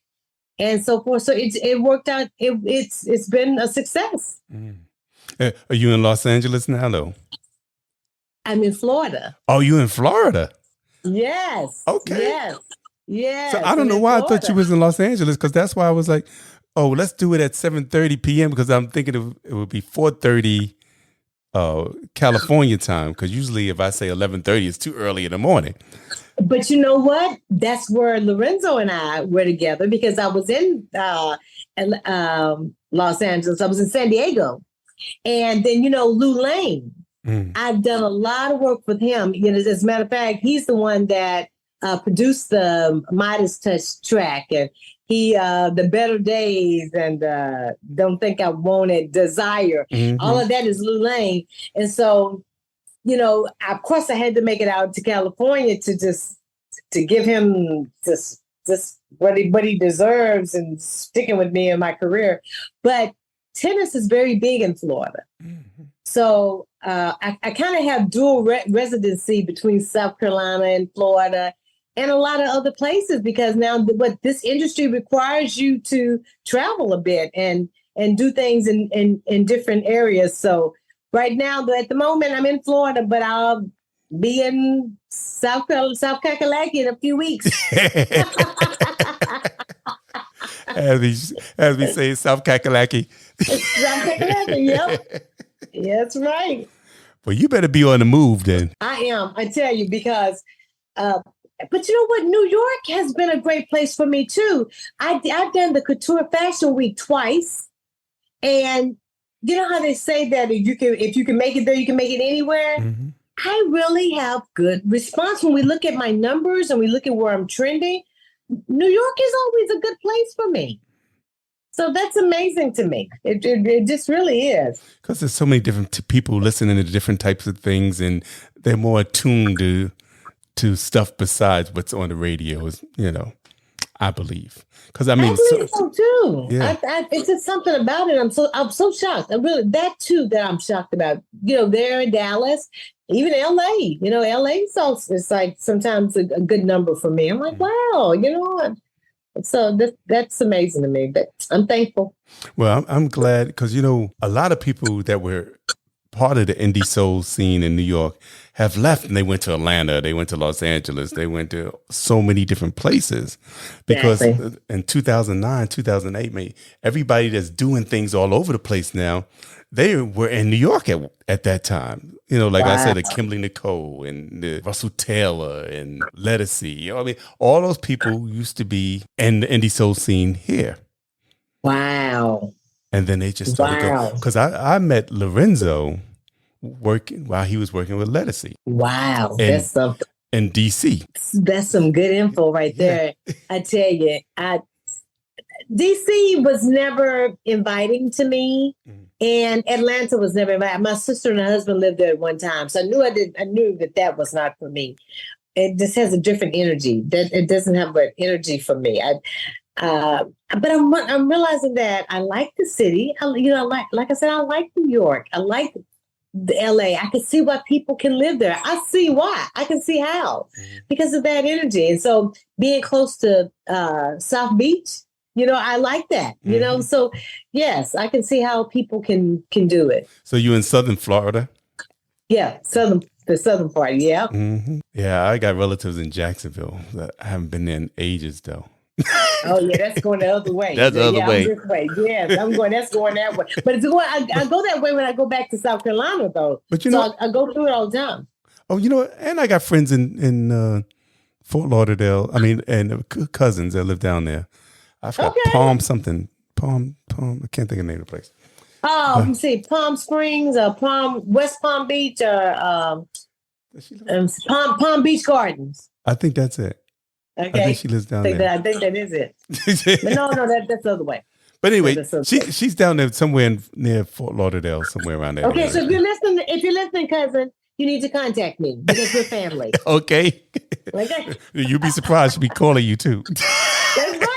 and so forth. So it worked out. It's been a success. Are you in Los Angeles now, though? I'm in Florida. Oh, you in Florida? Yes. Okay. Yes. So I don't know why I thought you was in Los Angeles, because that's why I was like, oh, let's do it at 7:30 p.m. because I'm thinking it would be 4:30 California time, because usually if I say 11:30, it's too early in the morning. But you know what? That's where Lorenzo and I were together, because I was in Los Angeles. I was in San Diego. And then, Lou Lane, I've done a lot of work with him. As a matter of fact, he's the one that produced the Midas Touch track, and he the Better Days and Don't Think I Want It, Desire. All of that is Lou Lane. And so, of course I had to make it out to California to give him just what he deserves and sticking with me in my career. But tennis is very big in Florida. So I kind of have dual residency between South Carolina and Florida and a lot of other places, because now this industry requires you to travel a bit and do things in different areas. So right now, at the moment, I'm in Florida, but I'll be in South Kakalaki in a few weeks. as we say, South Kakalaki. South Kakalaki, yep. Yeah, that's right. Well, you better be on the move then. I am, I tell you, because, but you know what? New York has been a great place for me too. I've done the Couture Fashion Week twice. And you know how they say that if you can make it there, you can make it anywhere? I really have good response. When we look at my numbers and we look at where I'm trending, New York is always a good place for me. So that's amazing to me. It just really is. Because there's so many different people listening to different types of things, and they're more attuned to stuff besides what's on the radios, I believe. Because I believe so too. Yeah. It's just something about it. I'm so shocked. That I'm shocked about. There in Dallas, even LA. LA it's like sometimes a good number for me. I'm like, wow, So that's amazing to me. But I'm thankful. Well, I'm glad because a lot of people that were part of the indie soul scene in New York have left, and they went to Atlanta, they went to Los Angeles, they went to so many different places because in 2009, 2008, everybody that's doing things all over the place now, they were in New York at that time. I said, the Kimberly Nicole and the Russell Taylor and Lettucey. All those people used to be in the indie soul scene here. Wow. And then they just started going. Because I met Lorenzo working while he was working with Lettucey. Wow. That's something. In DC. That's some good info right there. I tell you, DC was never inviting to me. And Atlanta was never invited. My sister and her husband lived there at one time. So I knew that was not for me. It just has a different energy. It doesn't have an energy for me. But I'm realizing that I like the city. Like I said, I like New York. I like the LA. I can see why people can live there. I see why. I can see how because of that energy. And so being close to South Beach, I like that. So yes, I can see how people can do it. So you in Southern Florida? Yeah, the southern part. Yeah. Mm-hmm. Yeah, I got relatives in Jacksonville that I haven't been there in ages though. Oh yeah, that's going the other way. That's the other way. This way. Yes, that's going that way. But it's going. I go that way when I go back to South Carolina, though. But I go through it all the time. Oh, and I got friends in Fort Lauderdale. And cousins that live down there. I forgot Palm. I can't think of the name of the place. Oh, let me see, Palm Springs, West Palm Beach, or Palm Beach Gardens. I think that's it. Okay. I think she lives down there. I think that is it. But no, that's the other way. But anyway, she's down there somewhere near Fort Lauderdale, somewhere around there. Okay, so if you're listening, cousin, you need to contact me because we're family. Okay. Okay. You'd be surprised she'll be calling you too. That's right.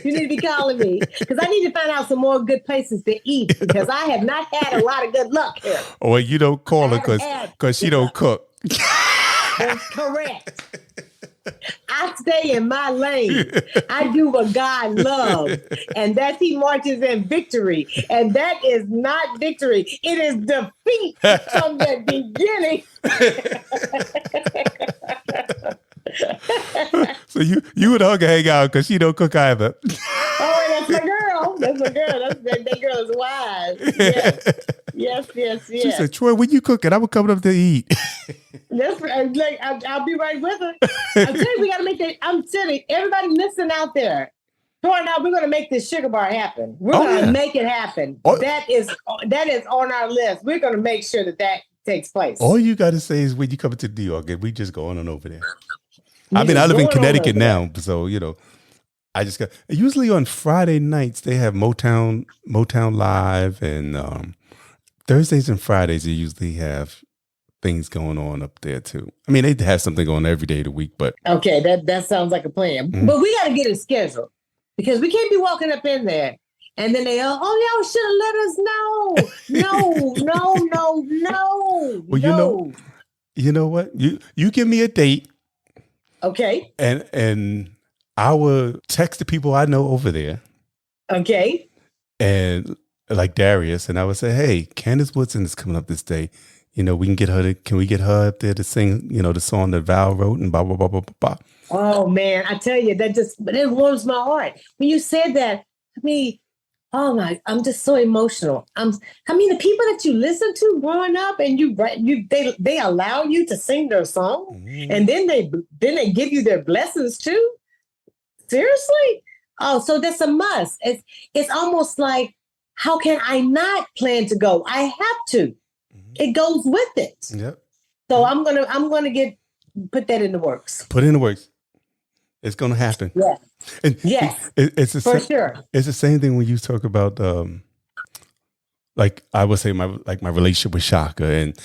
You need to be calling me because I need to find out some more good places to eat because I have not had a lot of good luck here. Or you don't call her because she don't cook. That's correct. I stay in my lane. I do what God loves, and that He marches in victory. And that is not victory. It is defeat from the beginning. So you would hang out because she don't cook either. Oh, that's my girl. That girl is wise. Yes. She said, Troy, when you cooking, I will come up to eat. That's like I'll be right with her. I'm telling you, we got to make that. I'm telling everybody listen out there. Troy and I, we're going to make this sugar bar happen. We're going to make it happen. Oh. That is on our list. We're going to make sure that takes place. All you got to say is when you come to New York, and we just go on and over there. I live in Connecticut now, so I just got. Usually on Friday nights they have Motown Live, and Thursdays and Fridays they usually have things going on up there too. They have something going every day of the week, but okay, that sounds like a plan. Mm-hmm. But we got to get it scheduled because we can't be walking up in there and then they y'all should have let us know. No. Well, you know what? You give me a date. Okay. And I will text the people I know over there. Okay. And like Darius, and I would say, hey, Candace Woodson is coming up this day. We can get her can we get her up there to sing, the song that Val wrote and blah, blah, blah, blah, blah, blah. Oh man, I tell you, it warms my heart. When you said that, I'm just so emotional. The people that you listen to growing up and they allow you to sing their song, mm-hmm. and then they give you their blessings too. Seriously? Oh, so that's a must. It's almost like, how can I not plan to go? I have to. Mm-hmm. It goes with it. Yep. So I'm gonna put that in the works. Put it in the works. It's gonna happen. Yeah. And yes. It's for sure. It's the same thing when you talk about like I would say my relationship with Shaka and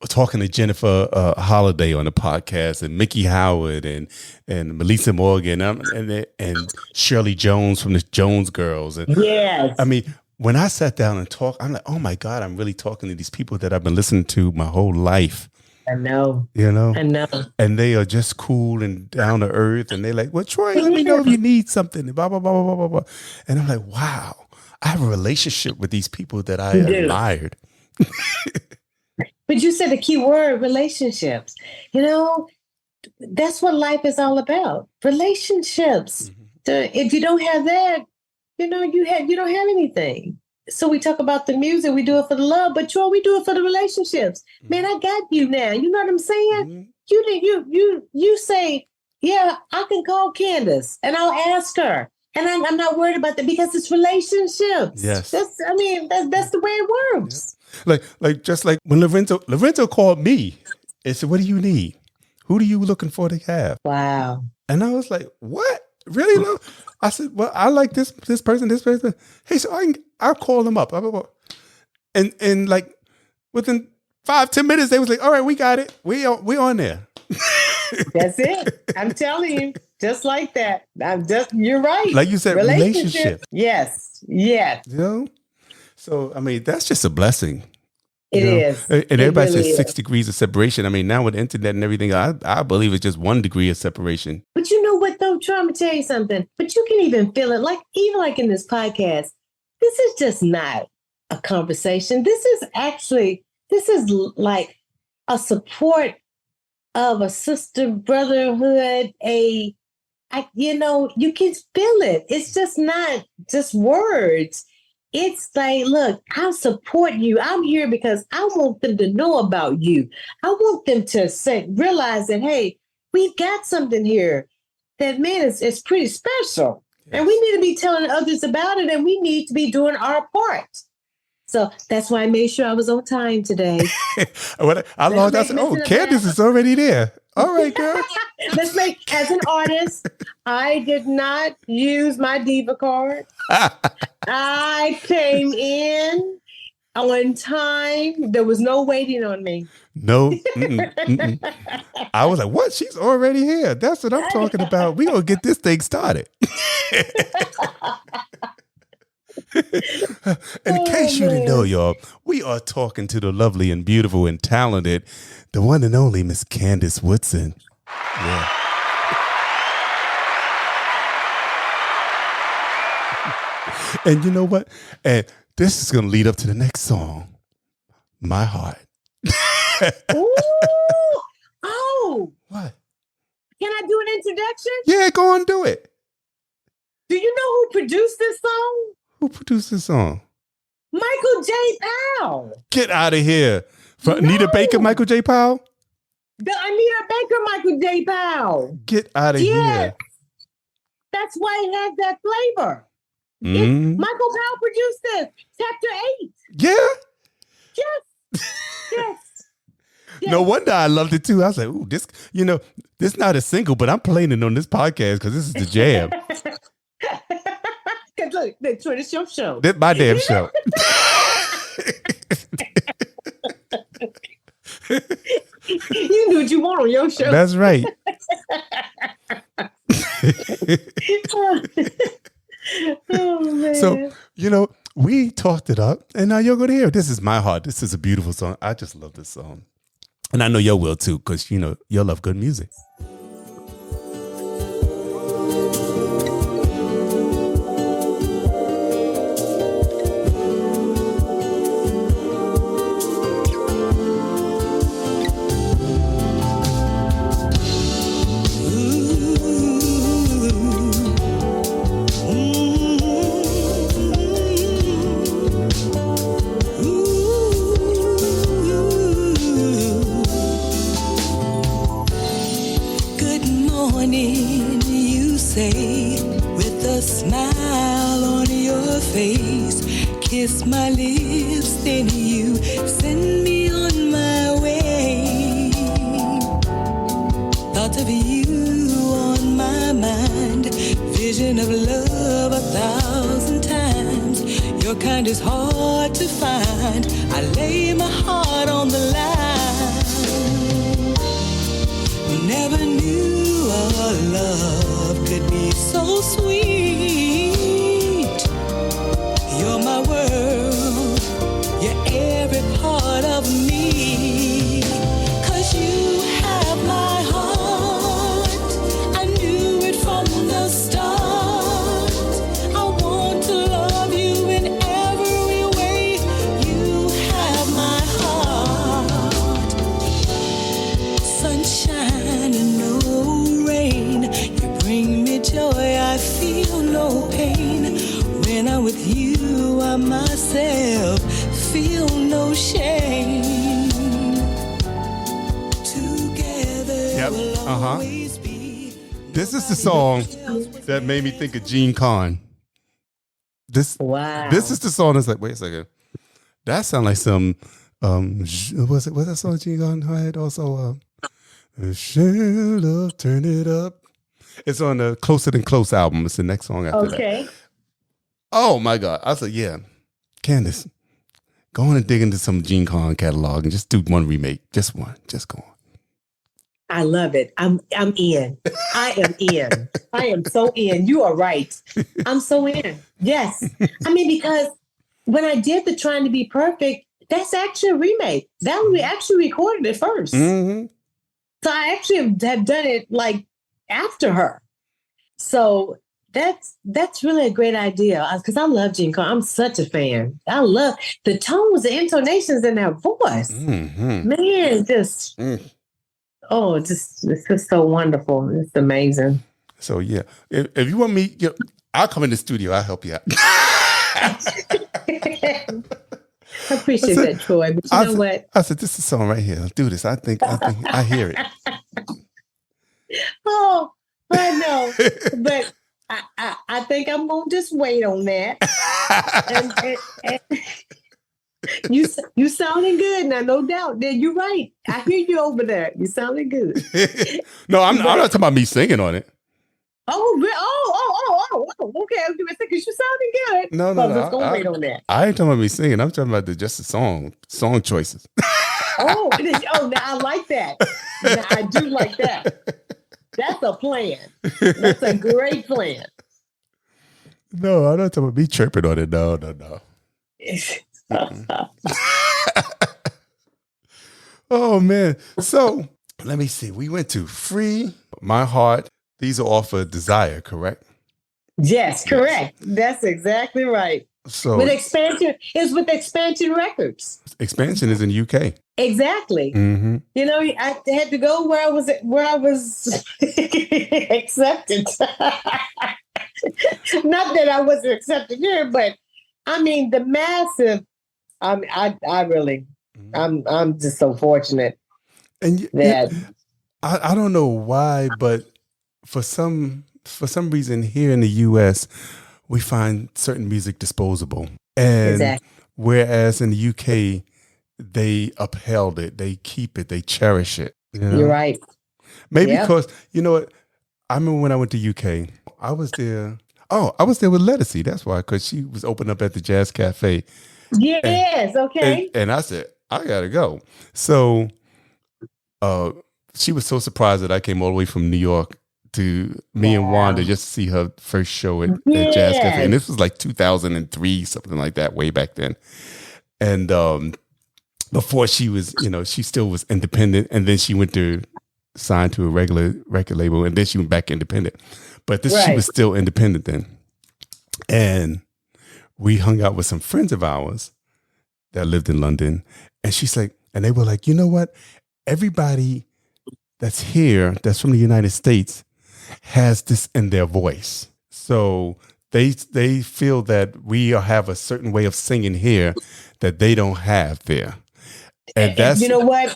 talking to Jennifer Holiday on the podcast and Mickey Howard and Melissa Morgan and Shirley Jones from the Jones Girls. And yes. I mean, when I sat down and talked, I'm like, oh my God, I'm really talking to these people that I've been listening to my whole life. I know. You know? I know. And they are just cool and down to earth. And they're like, well, Troy, let me know if you need something. Blah, blah, blah, blah, blah, blah. And I'm like, wow, I have a relationship with these people that I admired. But you said the key word, relationships. You know, that's what life is all about. Relationships. If you don't have that, you know, you don't have anything. So we talk about the music, we do it for the love, but Troy, we do it for the relationships. Man, I got you now. You know what I'm saying? You say, yeah, I can call Candace and I'll ask her. And I'm not worried about that because it's relationships. Yes. That's the way it works. Yeah. Like just like when Lorenzo called me and said, what do you need? Who are you looking for to have? Wow. And I was like, what? Really? No? I said, well, I like this person. Hey, so I'll call them up. And like within 5-10 minutes, they was like, all right, we got it. We on there. That's it. I'm telling you, just like that. You're right. Like you said, relationship. Yes. Yes. You know? So, I mean, that's just a blessing. It is. And everybody really says 6 degrees of separation. I mean, now with the internet and everything, I believe it's just 1 degree of separation. But you know what, though, Troy, I'm going to tell you something. But you can even feel it. Like, even like in this podcast, this is just not a conversation. This is like a support of a sister brotherhood, you can feel it. It's just not just words. It's like, look, I'll support you. I'm here because I want them to know about you. I want them to realize that, hey, we've got something here that, man, it's pretty special. Yes. And we need to be telling others about it, and we need to be doing our part. So that's why I made sure I was on time today. I logged out. I said, oh, Candace is already there. All right, girl. As an artist, I did not use my diva card. I came in on time. There was no waiting on me. No. I was like, what? She's already here. That's what I'm talking about. We gonna get this thing started. And in case you didn't know, y'all, we are talking to the lovely and beautiful and talented, the one and only Miss Candace Woodson. Yeah. And you know what? And this is going to lead up to the next song, My Heart. Ooh. Oh. What? Can I do an introduction? Yeah, go on, do it. Do you know who produced this song? Who produced this song? Michael J. Powell. Get out of here. For Anita Baker, Michael J. Powell? The Anita Baker, Michael J. Powell. Get out of here. That's why it has that flavor. Michael Powell produced this. Chapter 8. Yeah? Yes. Yes. No wonder I loved it too. I was like, ooh, this is not a single, but I'm playing it on this podcast because this is the jam. Because look, it's your show. This my damn show. You do what you want on your show. That's right. Oh, man. So, we talked it up, and now you're going to hear it. This is My Heart. This is a beautiful song. I just love this song. And I know you will too, because, you'll love good music. Kiss my lips, then you send me on my way. of you on my mind. Vision of love 1,000 times. Your kind is hard to find. I lay my heart on the line. Never knew our love could be so sweet. You're my world. You're every part of me. 'Cause you have my heart. I knew it from the start. I want to love you in every way. You have my heart. Sunshine and no rain. You bring me joy. I feel no pain. When I'm with you, I myself feel no shame. Together we'll always be. This is the song that made me think of Gene Con. This is the song that's like, wait a second. That sounds like some was that song Gene Con had also Love, Turn It Up. It's on the Closer Than Close album. It's the next song after that. Okay. Oh my God. I was like, yeah, Candace, go on and dig into some Gene Con catalog and just do one remake. Just one. Just go on. I love it. I'm in. I am in. I am so in. You are right. I'm so in. Yes. I mean, because when I did the Trying to Be Perfect, that's actually a remake. That we actually recorded it first. Mm-hmm. So I actually have done it like after her. So that's really a great idea because I love Gene Con. I'm such a fan. I love the tones, the intonations in that voice. Mm-hmm. Man, just it's just so wonderful. It's amazing. So yeah, if you want me, I'll come in the studio. I'll help you out. I appreciate that, Troy. But you know what? I said, this is a song right here. Let's do this. I think I hear it. Oh, I know. But I think I'm gonna just wait on that. and you sounding good now, no doubt. Then you're right. I hear you over there. You sounding good. No, I'm not talking about me singing on it. Oh, okay. I was gonna say because you sounding good. No. I'm just gonna wait on that. I ain't talking about me singing. I'm talking about just the song choices. Now I like that. Now, I do like that. That's a plan. That's a great plan. No, I'm not talking about me chirping on it. No. Oh man. So let me see. We went to Free, My Heart. These are off of Desire, correct? Yes, correct. That's exactly right. So with Expansion, it's with Expansion Records. Expansion is in UK. Exactly. Mm-hmm. You know, I had to go where I was accepted. Not that I wasn't accepted here, but I mean the massive. I'm just so fortunate. And that I don't know why, but for some reason here in the US, we find certain music disposable. And whereas in the UK, they upheld it, they keep it, they cherish it. You know? You're right. Maybe because, you know what, I remember when I went to UK, I was there with Lettucey. That's why, because she was opening up at the Jazz Cafe. Yes, okay. And I said, I gotta go. So she was so surprised that I came all the way from New York to me and Wanda just to see her first show at Jazz Cafe. And this was like 2003, something like that, way back then. And before she was, she still was independent. And then she went to sign to a regular record label. And then she went back independent. But she was still independent then. And we hung out with some friends of ours that lived in London. And she's like, and they were like, you know what? Everybody that's here, that's from the United States, has this in their voice. So they feel that we have a certain way of singing here that they don't have there. And that's, you know what?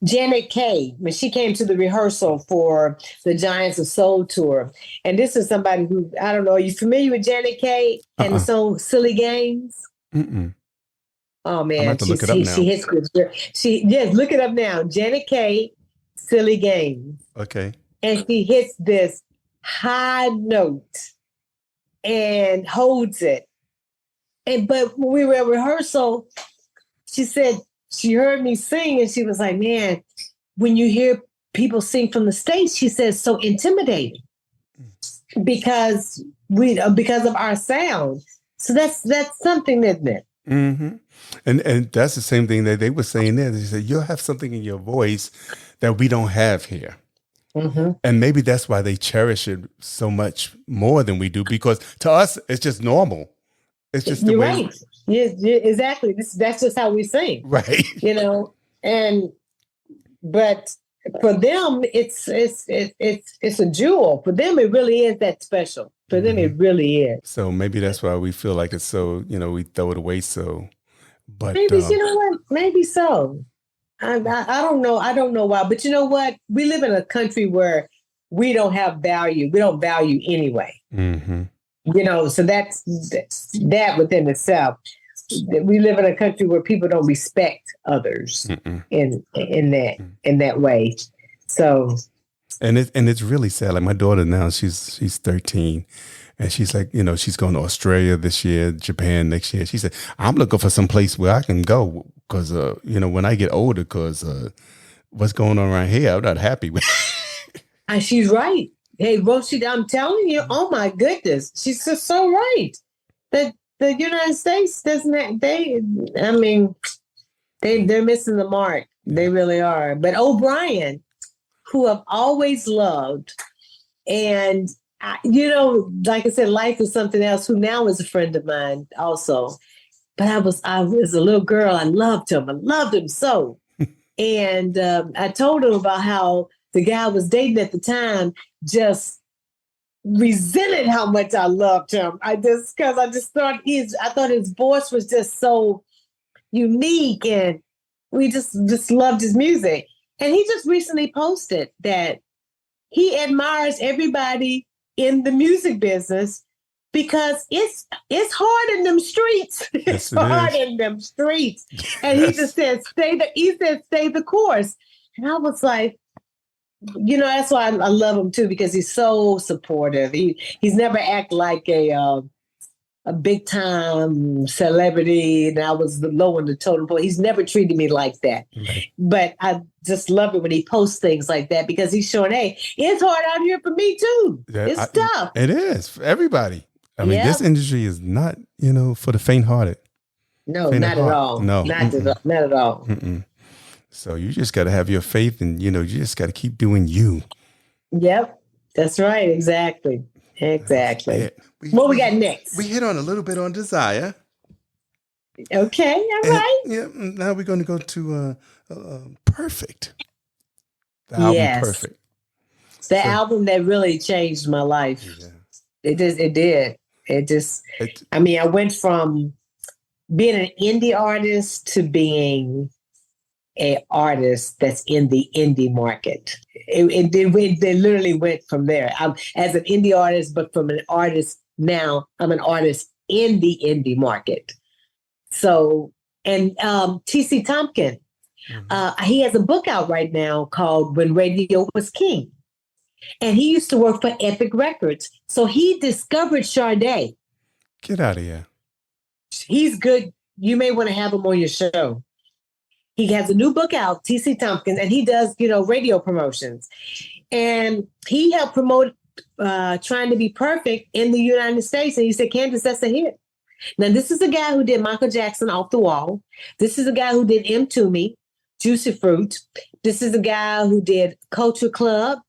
Janet Kay, when she came to the rehearsal for the Giants of Soul tour, and this is somebody who, I don't know, are you familiar with Janet Kay and the song Silly Games? Mm-mm. Oh man, look it up now. she hits good. Yes, look it up now. Janet Kay Silly Games. Okay. And she hits this high note and holds it. But when we were at rehearsal, she said she heard me sing and she was like, man, when you hear people sing from the stage, she says, so intimidating because of our sound. So that's something, isn't it? Mm-hmm. And that's the same thing that they were saying there. They said, you'll have something in your voice that we don't have here. Mm-hmm. And maybe that's why they cherish it so much more than we do, because to us, it's just normal. It's just the You're way. right. Yeah, exactly. That's just how we sing. Right. But for them, it's a jewel. For them, it really is that special. For them, it really is. So maybe that's why we feel like it's so, we throw it away so. But maybe, you know what? Maybe so. I don't know. I don't know why. But you know what? We live in a country where we don't have value. We don't value anyway. Mm-hmm. So that's that within itself. We live in a country where people don't respect others in that way. So, and it's really sad. Like my daughter now, she's 13, and she's like, she's going to Australia this year, Japan next year. She said, I'm looking for some place where I can go because when I get older, because what's going on around here, I'm not happy with. And she's right. Hey, Roshi, I'm telling you, oh my goodness, she's just so right. That the United States doesn't. They're missing the mark. They really are. But O'Brien, who I've always loved, and like I said, life is something else. Who now is a friend of mine also. But I was a little girl. I loved him. I loved him so. And I told him about how the guy I was dating at the time just resented how much I loved him. I thought his voice was just so unique, and we just loved his music. And he just recently posted that he admires everybody in the music business because it's hard in them streets. It's hard in them streets. And he just said, stay the course. And I was like, that's why I love him too, because he's so supportive. He's never act like a big time celebrity, and I was low on the totem pole. He's never treated me like that. Right. But I just love it when he posts things like that, because he's showing, hey, it's hard out here for me too. It's tough. It is for everybody. I mean, this industry is not, for the faint-hearted. No, not at all. No, not at all. Mm-mm. So you just got to have your faith, and you just got to keep doing you. Yep, that's right. Exactly. What we got next? We hit on a little bit on Desire. Okay, all right. Yeah. Now we're going to go to Perfect. The album Perfect. The album that really changed my life. Yeah. It did. I went from being an indie artist to being an artist that's in the indie market. They literally went from there. I'm as an indie artist, but from an artist now, I'm an artist in the indie market. So, and T.C. Tompkins, he has a book out right now called When Radio Was King. And he used to work for Epic Records. So he discovered Sade. Get out of here. He's good. You may want to have him on your show. He has a new book out, T.C. Tompkins, and he does, radio promotions. And he helped promote Trying to Be Perfect in the United States. And he said, Candace, that's a hit. Now, this is a guy who did Michael Jackson Off the Wall. This is a guy who did M. Toomey, Juicy Fruit. This is a guy who did Culture Club.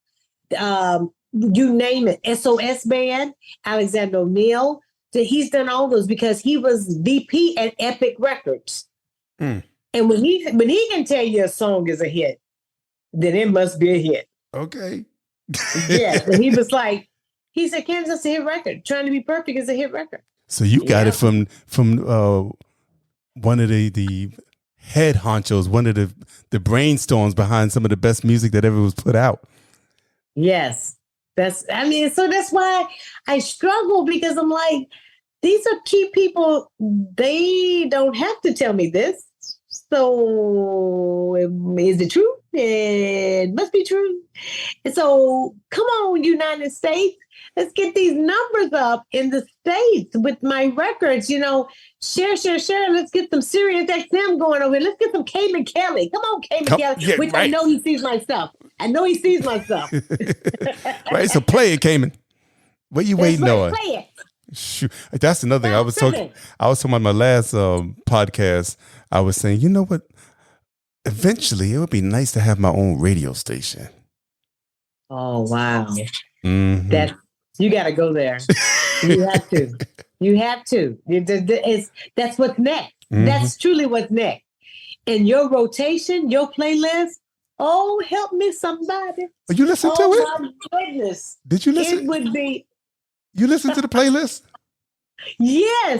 You name it, SOS Band, Alexander O'Neal. He's done all those because he was VP at Epic Records. And when he can tell you a song is a hit, then it must be a hit. Okay. Yeah. And he was like, he said, Candace, that's a hit record. Trying to Be Perfect is a hit record. So you got it from one of the head honchos, one of the brainstorms behind some of the best music that ever was put out. Yes. So that's why I struggle, because I'm like, these are key people. They don't have to tell me this. So is it true? It must be true. And so come on, United States. Let's get these numbers up in the States with my records. Share. Let's get some Sirius XM going over here. Let's get some Cayman Kelly. Come on, Cayman Kelly. Yeah, which right. I know he sees my stuff. Right, so play it, Cayman. What you waiting on? Play it. Shoot. That's another thing. I was talking about my last podcast. I was saying, you know what? Eventually, it would be nice to have my own radio station. Oh, wow. Mm-hmm. You got to go there. You have to. That's what's next. Mm-hmm. That's truly what's next. And your rotation, your playlist, oh, help me somebody. Oh, you listen to it? Oh, my goodness. Did you listen? It would be. You listen to the playlist? Yes.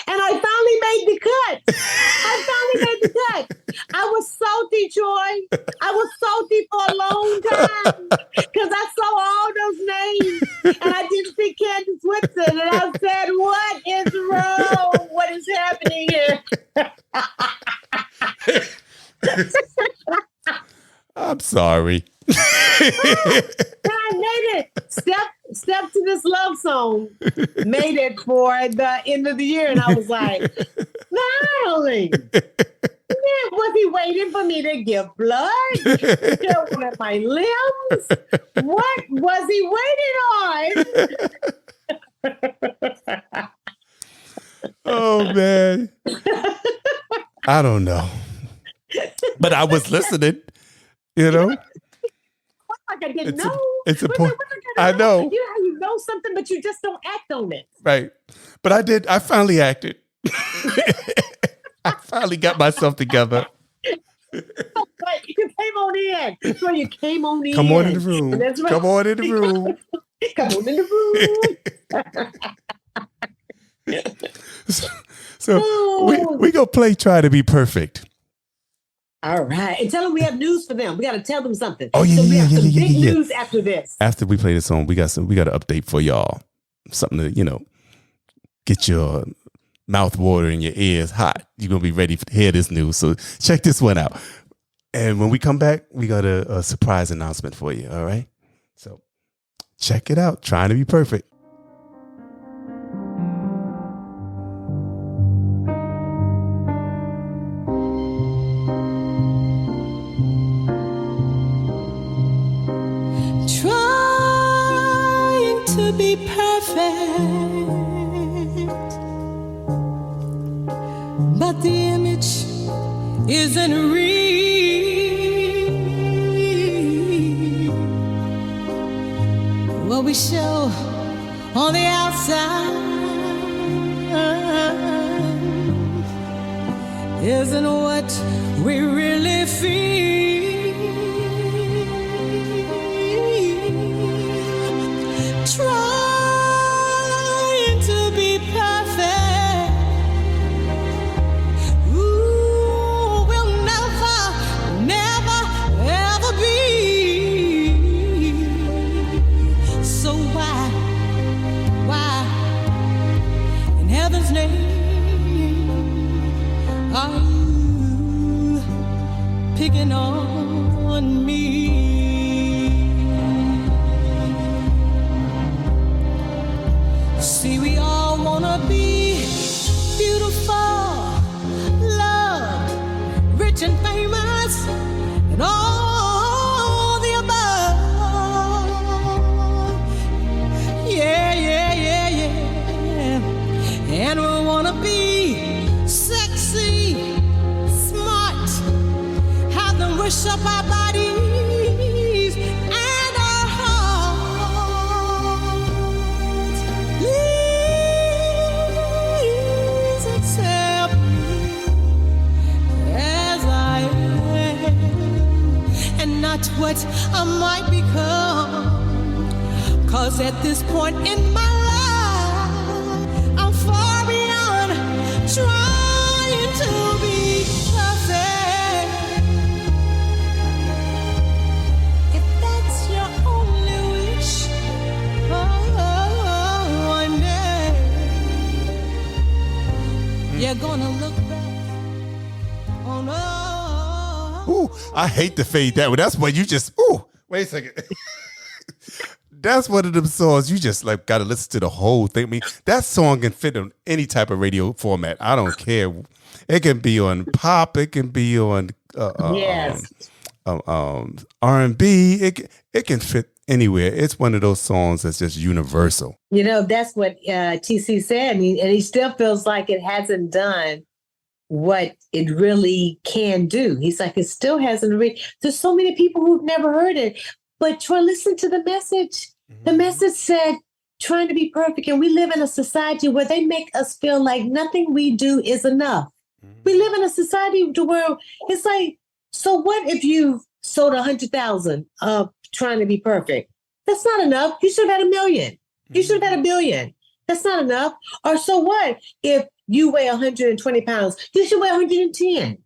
And I finally made the cut. I was salty, Troy. I was salty for a long time because I saw all those names and I didn't see Candace Woodson. And I said, what is wrong? What is happening here? I'm sorry. I made it. Step to this love song. Made it for the end of the year. And I was like, finally. Was he waiting for me to give blood? Still one of my limbs? What was he waiting on? Oh, man. I don't know. But I was listening, Like I didn't know. It's important. I know. You know something, but you just don't act on it. Right. But I did. I finally acted. I finally got myself together. But you came on in. So you came on in. Come on in the room. That's right. Come on in the room. Come on in the room. So we go play Try to Be Perfect. All right. And tell them we have news for them. We got to tell them something. Oh, yeah, so we have some big yeah. news after this. After we play this song, we got an update for y'all. Something to, get your mouth water and your ears hot. You're going to be ready to hear this news. So check this one out. And when we come back, we got a surprise announcement for you. All right. So check it out. Trying to Be Perfect. Trying to be perfect, but the image isn't real. What we show on the outside isn't what we really feel. Trying to be perfect, ooh, we'll never, ever be. So why, in heaven's name, are you picking on me? See, we all wanna be beautiful, loved, rich and famous, and all the above. Yeah. And we wanna be sexy, smart, have them worship our bodies and our hearts. Please accept me as I am, and not what I might become. 'Cause at this point in my life, I'm far beyond trying to be perfect. If that's your only wish, oh, I know you're I hate to fade that, but that's what you just. Ooh, wait a second. That's one of them songs you just like got to listen to the whole thing. I mean, that song can fit on any type of radio format. I don't care. It can be on pop. It can be on R&B. It can fit anywhere. It's one of those songs that's just universal. You know, that's what TC said, and he still feels like it hasn't done what it really can do. He's like, it still hasn't reached. There's so many people who've never heard it. But Troy, listen to the message. Mm-hmm. The message said, trying to be perfect. And we live in a society where they make us feel like nothing we do is enough. Mm-hmm. We live in a society where it's like, so what if you sold 100,000 of trying to be perfect? That's not enough. You should have had 1 million. You should have had 1 billion. That's not enough. Or so what if you weigh 120 pounds? You should weigh 110.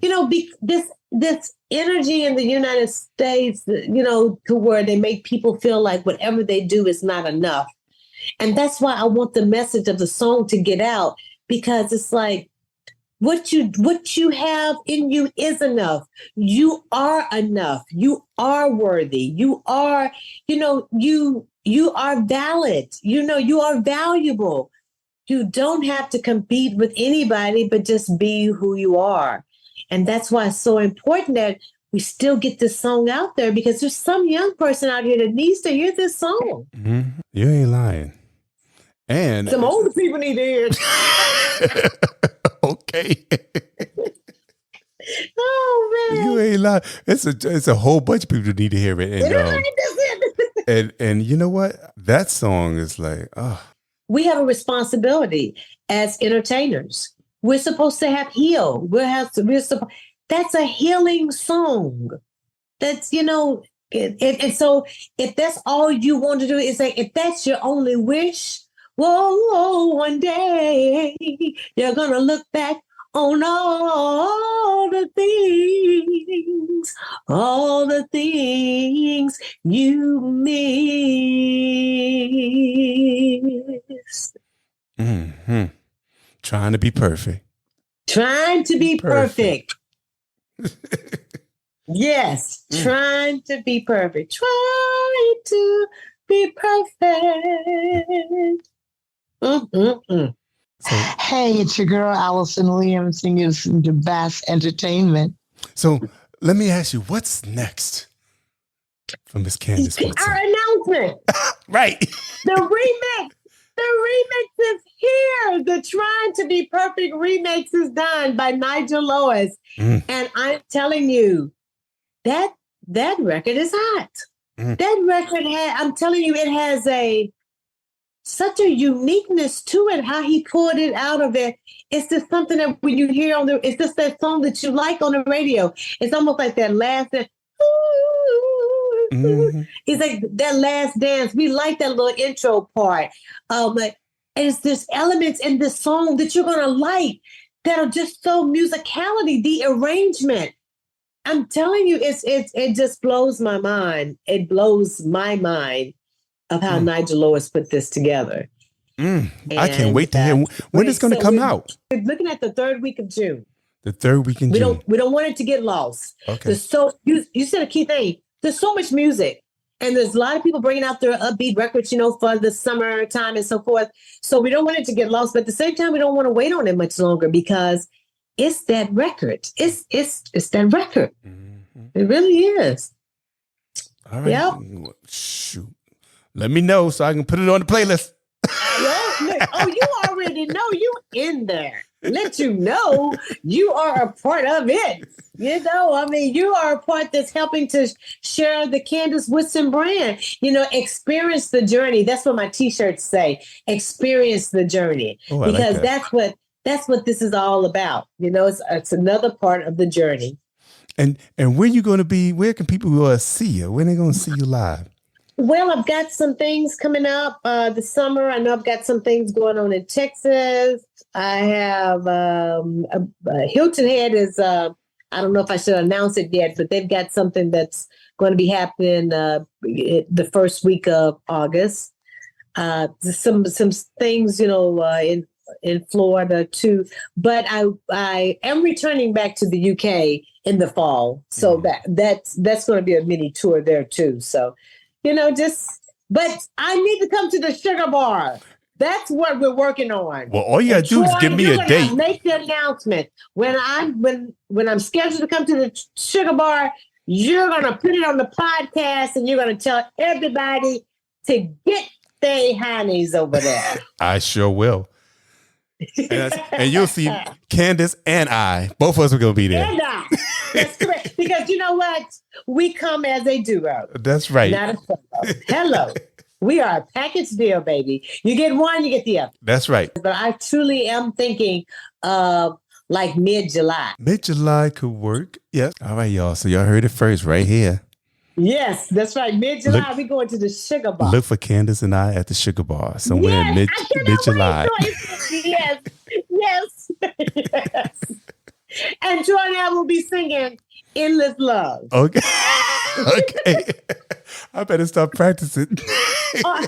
You know, this energy in the United States, you know, to where they make people feel like whatever they do is not enough. And that's why I want the message of the song to get out, because it's like, what you have in you is enough. You are enough. You are worthy. You are, you know, you are valid. You know, you are valuable. You don't have to compete with anybody, but just be who you are. And that's why it's so important that we still get this song out there, because there's some young person out here that needs to hear this song. Mm-hmm. You ain't lying. And some older people need to hear it. Okay. Oh man, you ain't lying. It's a whole bunch of people that need to hear it. And you know what? That song is like, we have a responsibility as entertainers. We're supposed to have heal. That's a healing song. That's, you know, and so if that's all you want to do, is like, if that's your only wish, whoa, one day you're gonna look back on all the things you missed. Mm-hmm. Trying to be perfect. Trying to be perfect. Yes, trying to be perfect. Trying to be perfect. Mm-mm-mm. Hey, it's your girl, Allison Williams, and you're listening to Bass Entertainment. So let me ask you, what's next for Miss Candace Woodson? Our announcement. Right. The remix. The remix is here. The Trying to Be Perfect remix is done by Nigel Lewis. And I'm telling you, that record is hot. That record I'm telling you, it has such a uniqueness to it, how he pulled it out of it. It's just something that when you hear it's just that song that you like on the radio. It's almost like that last dance. It's like that last dance. We like that little intro part. But there's elements in this song that you're gonna like that are just so musicality, the arrangement. I'm telling you, it just blows my mind. It blows my mind of how Nigel Lewis put this together. I can't wait to hear when it's going to come out. We're looking at the 3rd week of June. The 3rd week in June. We don't want it to get lost. Okay. You said a key thing. There's so much music, and there's a lot of people bringing out their upbeat records, you know, for the summertime and so forth. So we don't want it to get lost, but at the same time, we don't want to wait on it much longer, because it's that record. It's that record. It really is. All right. Yep. Shoot. Let me know so I can put it on the playlist. You already know you in there. Let you know you are a part of it. You know, I mean, you are a part that's helping to share the Candace Woodson brand. You know, experience the journey. That's what my T-shirts say. Experience the journey, because like that's what this is all about. You know, it's another part of the journey. And where you going to be? Where can people see you? When are they going to see you live? Well, I've got some things coming up this summer. I know I've got some things going on in Texas. I have Hilton Head is, I don't know if I should announce it yet, but they've got something that's going to be happening the first week of August. Some things, you know, in in Florida too. But I am returning back to the UK in the fall, so that's going to be a mini tour there too. So, but I need to come to the Sugar Bar. That's what we're working on. Well, all you gotta do is give me a date. Make the announcement when I'm scheduled to come to the Sugar Bar. You're gonna put it on the podcast, and you're gonna tell everybody to get their honeys over there. I sure will. And you'll see Candace and I. Both of us are going to be there. And I. That's correct. Because you know what? We come as a duo. That's right. Not a solo. Hello. We are a package deal, baby. You get one, you get the other. That's right. But I truly am thinking of like mid-July. Mid-July could work. Yeah. All right, y'all. So y'all heard it first right here. Yes, that's right. Mid-July, we're going to the Sugar Bar. Look for Candace and I at the Sugar Bar somewhere in mid-July. Yes. And Troy and I will be singing Endless Love. Okay. I better start practicing. Man.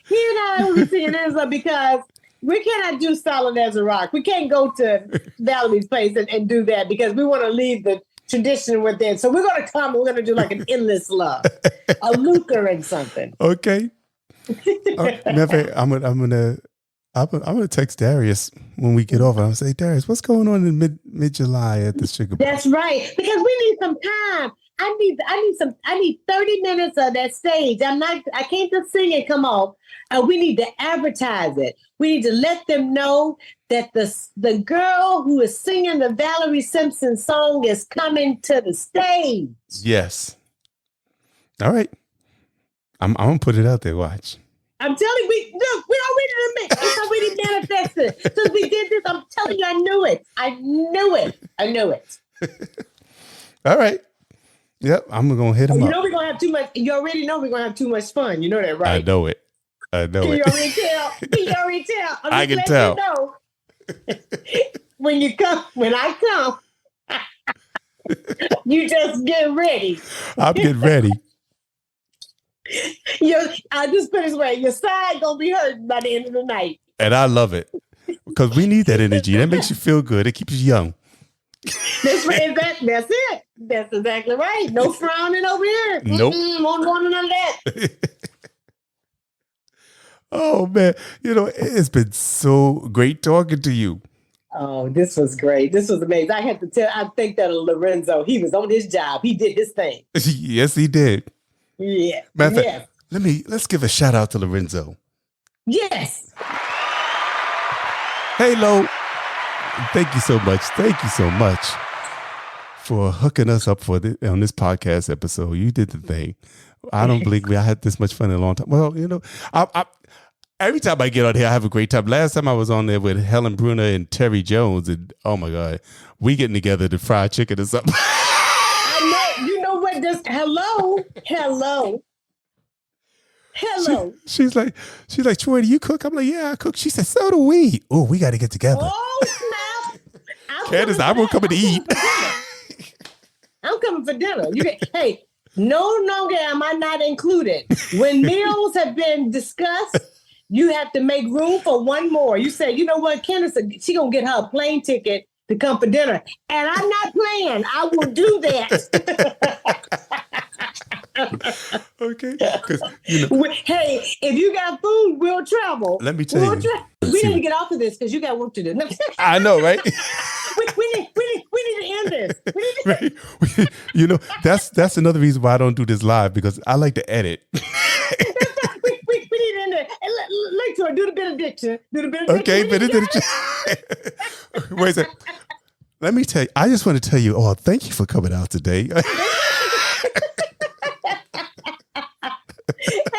He and I will be singing Endless Love because we cannot do Solid as a Rock. We can't go to Valerie's place and do that because we want to leave the tradition with it. So we're going to come and we're going to do like an Endless Love, a Luca and something. Okay. I'm gonna text Darius when we get off. I'm gonna say, Darius, what's going on in mid-July at the Sugar Bar? That's right, because we need some time. I need 30 minutes of that stage. I can't just sing and come off. We need to advertise it. We need to let them know that the girl who is singing the Valerie Simpson song is coming to the stage. Yes. All right. I'm gonna put it out there. Watch. I'm telling you, it's already manifested. Since we did this, I'm telling you, I knew it. All right. Yep, I'm gonna hit him up. You know we're gonna have too much. You already know we're gonna have too much fun. You know that, right? I know it. Can you already tell? I can tell. You know. When I come, you just get ready. I'm getting ready. I just put it this way: your side gonna be hurting by the end of the night. And I love it because we need that energy. That makes you feel good. It keeps you young. That's it. That's exactly right. No frowning over here. Nope. Won't want none of that. Oh man, it's been so great talking to you. Oh, this was great. This was amazing. I think that Lorenzo, he was on his job. He did his thing. Yes, he did. Yeah. Matter of fact, let's give a shout out to Lorenzo. Yes. Hey, Lo. Thank you so much. Thank you so much for hooking us up on this podcast episode. You did the thing. I don't believe I had this much fun in a long time. Well, I every time I get on here, I have a great time. Last time I was on there with Helen Bruner and Terry Jones, and oh my God, we getting together to fry chicken or something. I know. You know what? Hello. She's like, Troy, do you cook? I'm like, yeah, I cook. She said, so do we. Oh, we got to get together. Oh, snap. Candace, I will come to eat. I'm coming for dinner. Hey, no longer am I not included. When meals have been discussed, you have to make room for one more. You say, you know what, Candace, she going to get her a plane ticket to come for dinner. And I'm not playing. I will do that. Okay. Hey, if you got food, we'll travel. Let me tell you. We need to get off of this because you got work to do. I know, right? we need to end this. That's another reason why I don't do this live, because I like to edit. We need to end it. Let's do the benediction. Okay, benediction. Wait a second. Let me tell you. I just want to tell you, thank you for coming out today.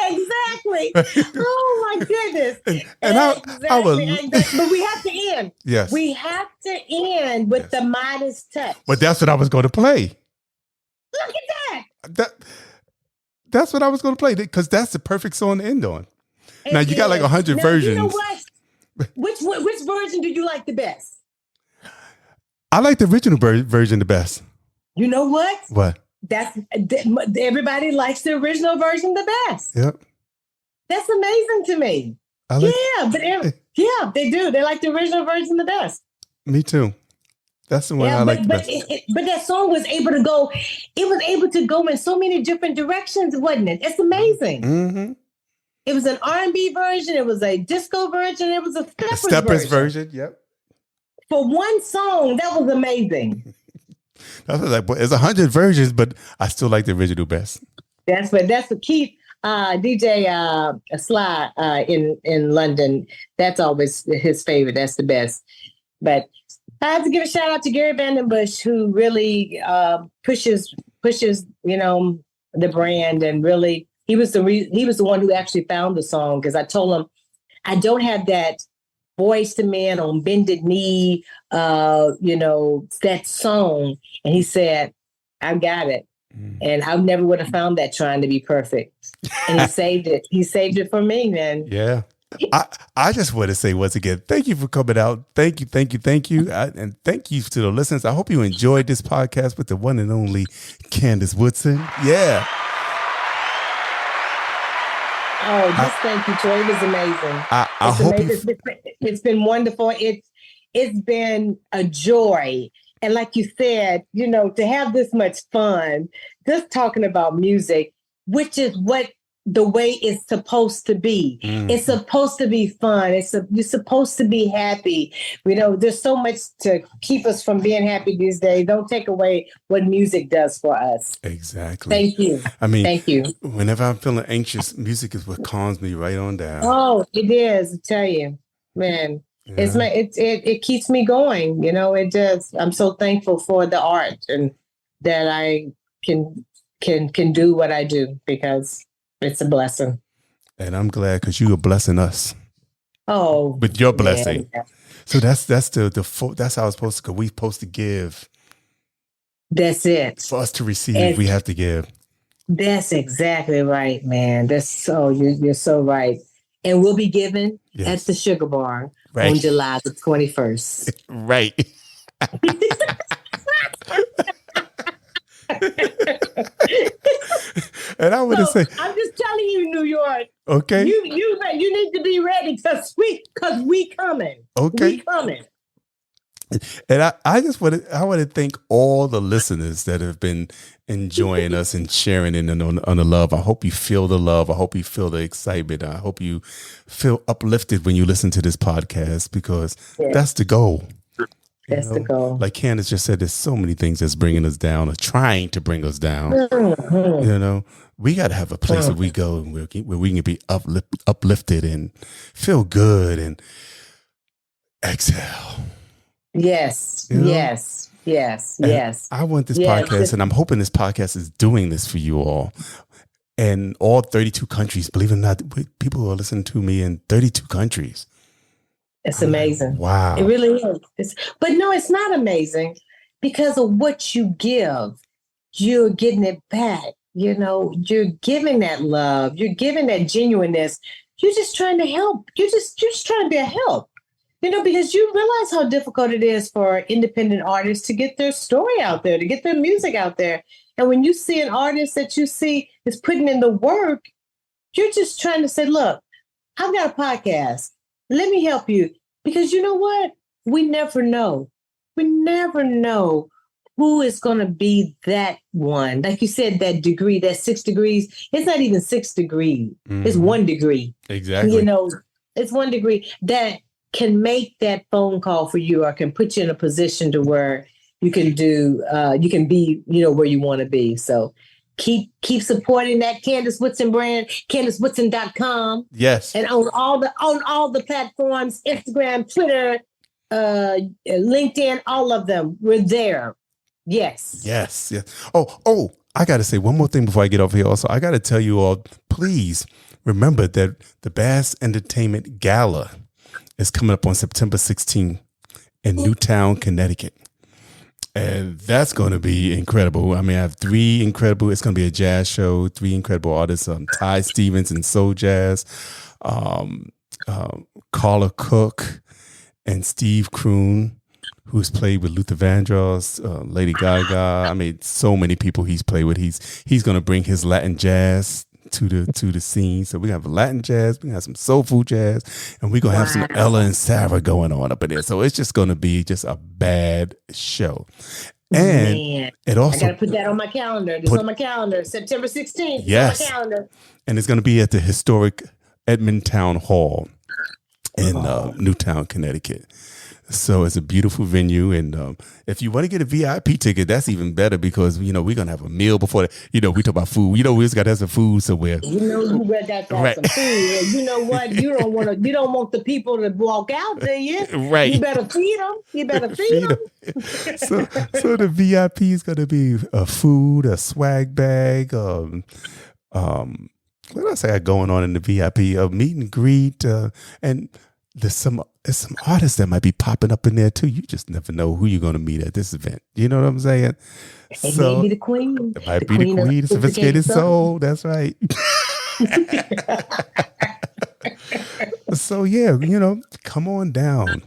Exactly. Oh my goodness. But we have to end. Yes. We have to end with the modest touch. But that's what I was going to play. Look at that. That's what I was going to play, because that's the perfect song to end on. Now you got like 100 versions. You know what? Which version do you like the best? I like the original version the best. You know what? What? Everybody likes the original version the best. Yep. That's amazing to me. Yeah, they do. They like the original version the best. Me too. That's the one I like the best. But that song was able to go. It was able to go in so many different directions, wasn't it? It's amazing. Mm-hmm. It was an R&B version. It was a disco version. It was a Steppers version. Yep. For one song, that was amazing. I was like, it's 100 versions, but I still like the original best. That's what Keith DJ Sly in London. That's always his favorite. That's the best. But I have to give a shout out to Gary Vandenbush, who really pushes the brand, and really he was the one who actually found the song, because I told him I don't have that Boys to Men on Bended Knee, that song, and he said, I got it. And I never would have found that trying to be perfect. And he saved it. He saved it for me, man. Yeah. I just want to say once again, thank you for coming out. Thank you. And thank you to the listeners. I hope you enjoyed this podcast with the one and only Candace Woodson. Yeah. Oh, just thank you, Troy. It was amazing. It's been wonderful. It's been a joy. And like you said, to have this much fun, just talking about music, which is what the way it's supposed to be. Mm. It's supposed to be fun. You're supposed to be happy. There's so much to keep us from being happy these days. Don't take away what music does for us. Exactly. Thank you. Thank you. Whenever I'm feeling anxious, music is what calms me right on down. Oh, it is. I tell you, man. Yeah. It keeps me going. It does. I'm so thankful for the art and that I can do what I do, because it's a blessing. And I'm glad, because you are blessing us. Oh, with your blessing. Yeah. So that's how it's supposed to go. We're supposed to give. That's it. For us to receive, we have to give. That's exactly right, man. You're so right. And we'll be giving at the Sugar Bar on July the 21st. Right. And I would say, I'm just telling you, New York. Okay. You need to be ready, because we coming. Okay. We coming. And I want to thank all the listeners that have been enjoying us and sharing on the love. I hope you feel the love. I hope you feel the excitement. I hope you feel uplifted when you listen to this podcast, because that's the goal. That's the goal. Like Candace just said, there's so many things that's bringing us down or trying to bring us down. Mm-hmm. We got to have a place where we go and where we can be uplifted and feel good and exhale. Yes, yes. I want this podcast, and I'm hoping this podcast is doing this for you all. And all 32 countries, believe it or not, people are listening to me in 32 countries. It's amazing. Wow. It really is. But no, it's not amazing, because of what you give. You're getting it back. You're giving that love. You're giving that genuineness. You're just trying to help. You're just trying to be a help. Because you realize how difficult it is for independent artists to get their story out there, to get their music out there. And when you see an artist that you see is putting in the work, you're just trying to say, look, I've got a podcast. Let me help you. Because you know what? We never know. We never know who is going to be that one. Like you said, that degree, that 6 degrees, it's not even 6 degrees. Mm-hmm. It's 1 degree. Exactly. It's 1 degree that can make that phone call for you, or can put you in a position to where you can be, where you want to be. So keep supporting that Candace Woodson brand, CandaceWoodson.com. Yes. And on all the platforms, Instagram, Twitter, LinkedIn, all of them. We're there. Yes. Yes. Oh, I got to say one more thing before I get off here. Also, I got to tell you all, please remember that the Bass Entertainment Gala is coming up on September 16th in Newtown, Connecticut. And that's going to be incredible. I mean, I have it's going to be a jazz show, 3 incredible artists, Ty Stevens and Soul Jazz, Carla Cook, and Steve Kroon, who's played with Luther Vandross, Lady Gaga. I mean, so many people he's played with. He's going to bring his Latin jazz to the scene. So we have Latin jazz, we have some soulful jazz, and we're gonna have some Ella and Sarah going on up in there. So it's just gonna be just a bad show. And Man, it also, I gotta put that on my calendar. It's on my calendar. September 16th. Yes. It's on my calendar. And it's gonna be at the historic Edmond Town Hall in Newtown, Connecticut. So it's a beautiful venue, and if you want to get a VIP ticket, that's even better because we're gonna have a meal before that. We talk about food. We just gotta have some food somewhere. You got to have some food. You know what? You don't want the people to walk out, do you? Right. You better feed them. So the VIP is gonna be a food, a swag bag, what else I got going on in the VIP? A meet and greet, and there's some artists that might be popping up in there too. You just never know who you're going to meet at this event. You know what I'm saying? It may be the queen. It might be the queen of Sophisticated Soul. That's right. So yeah, come on down,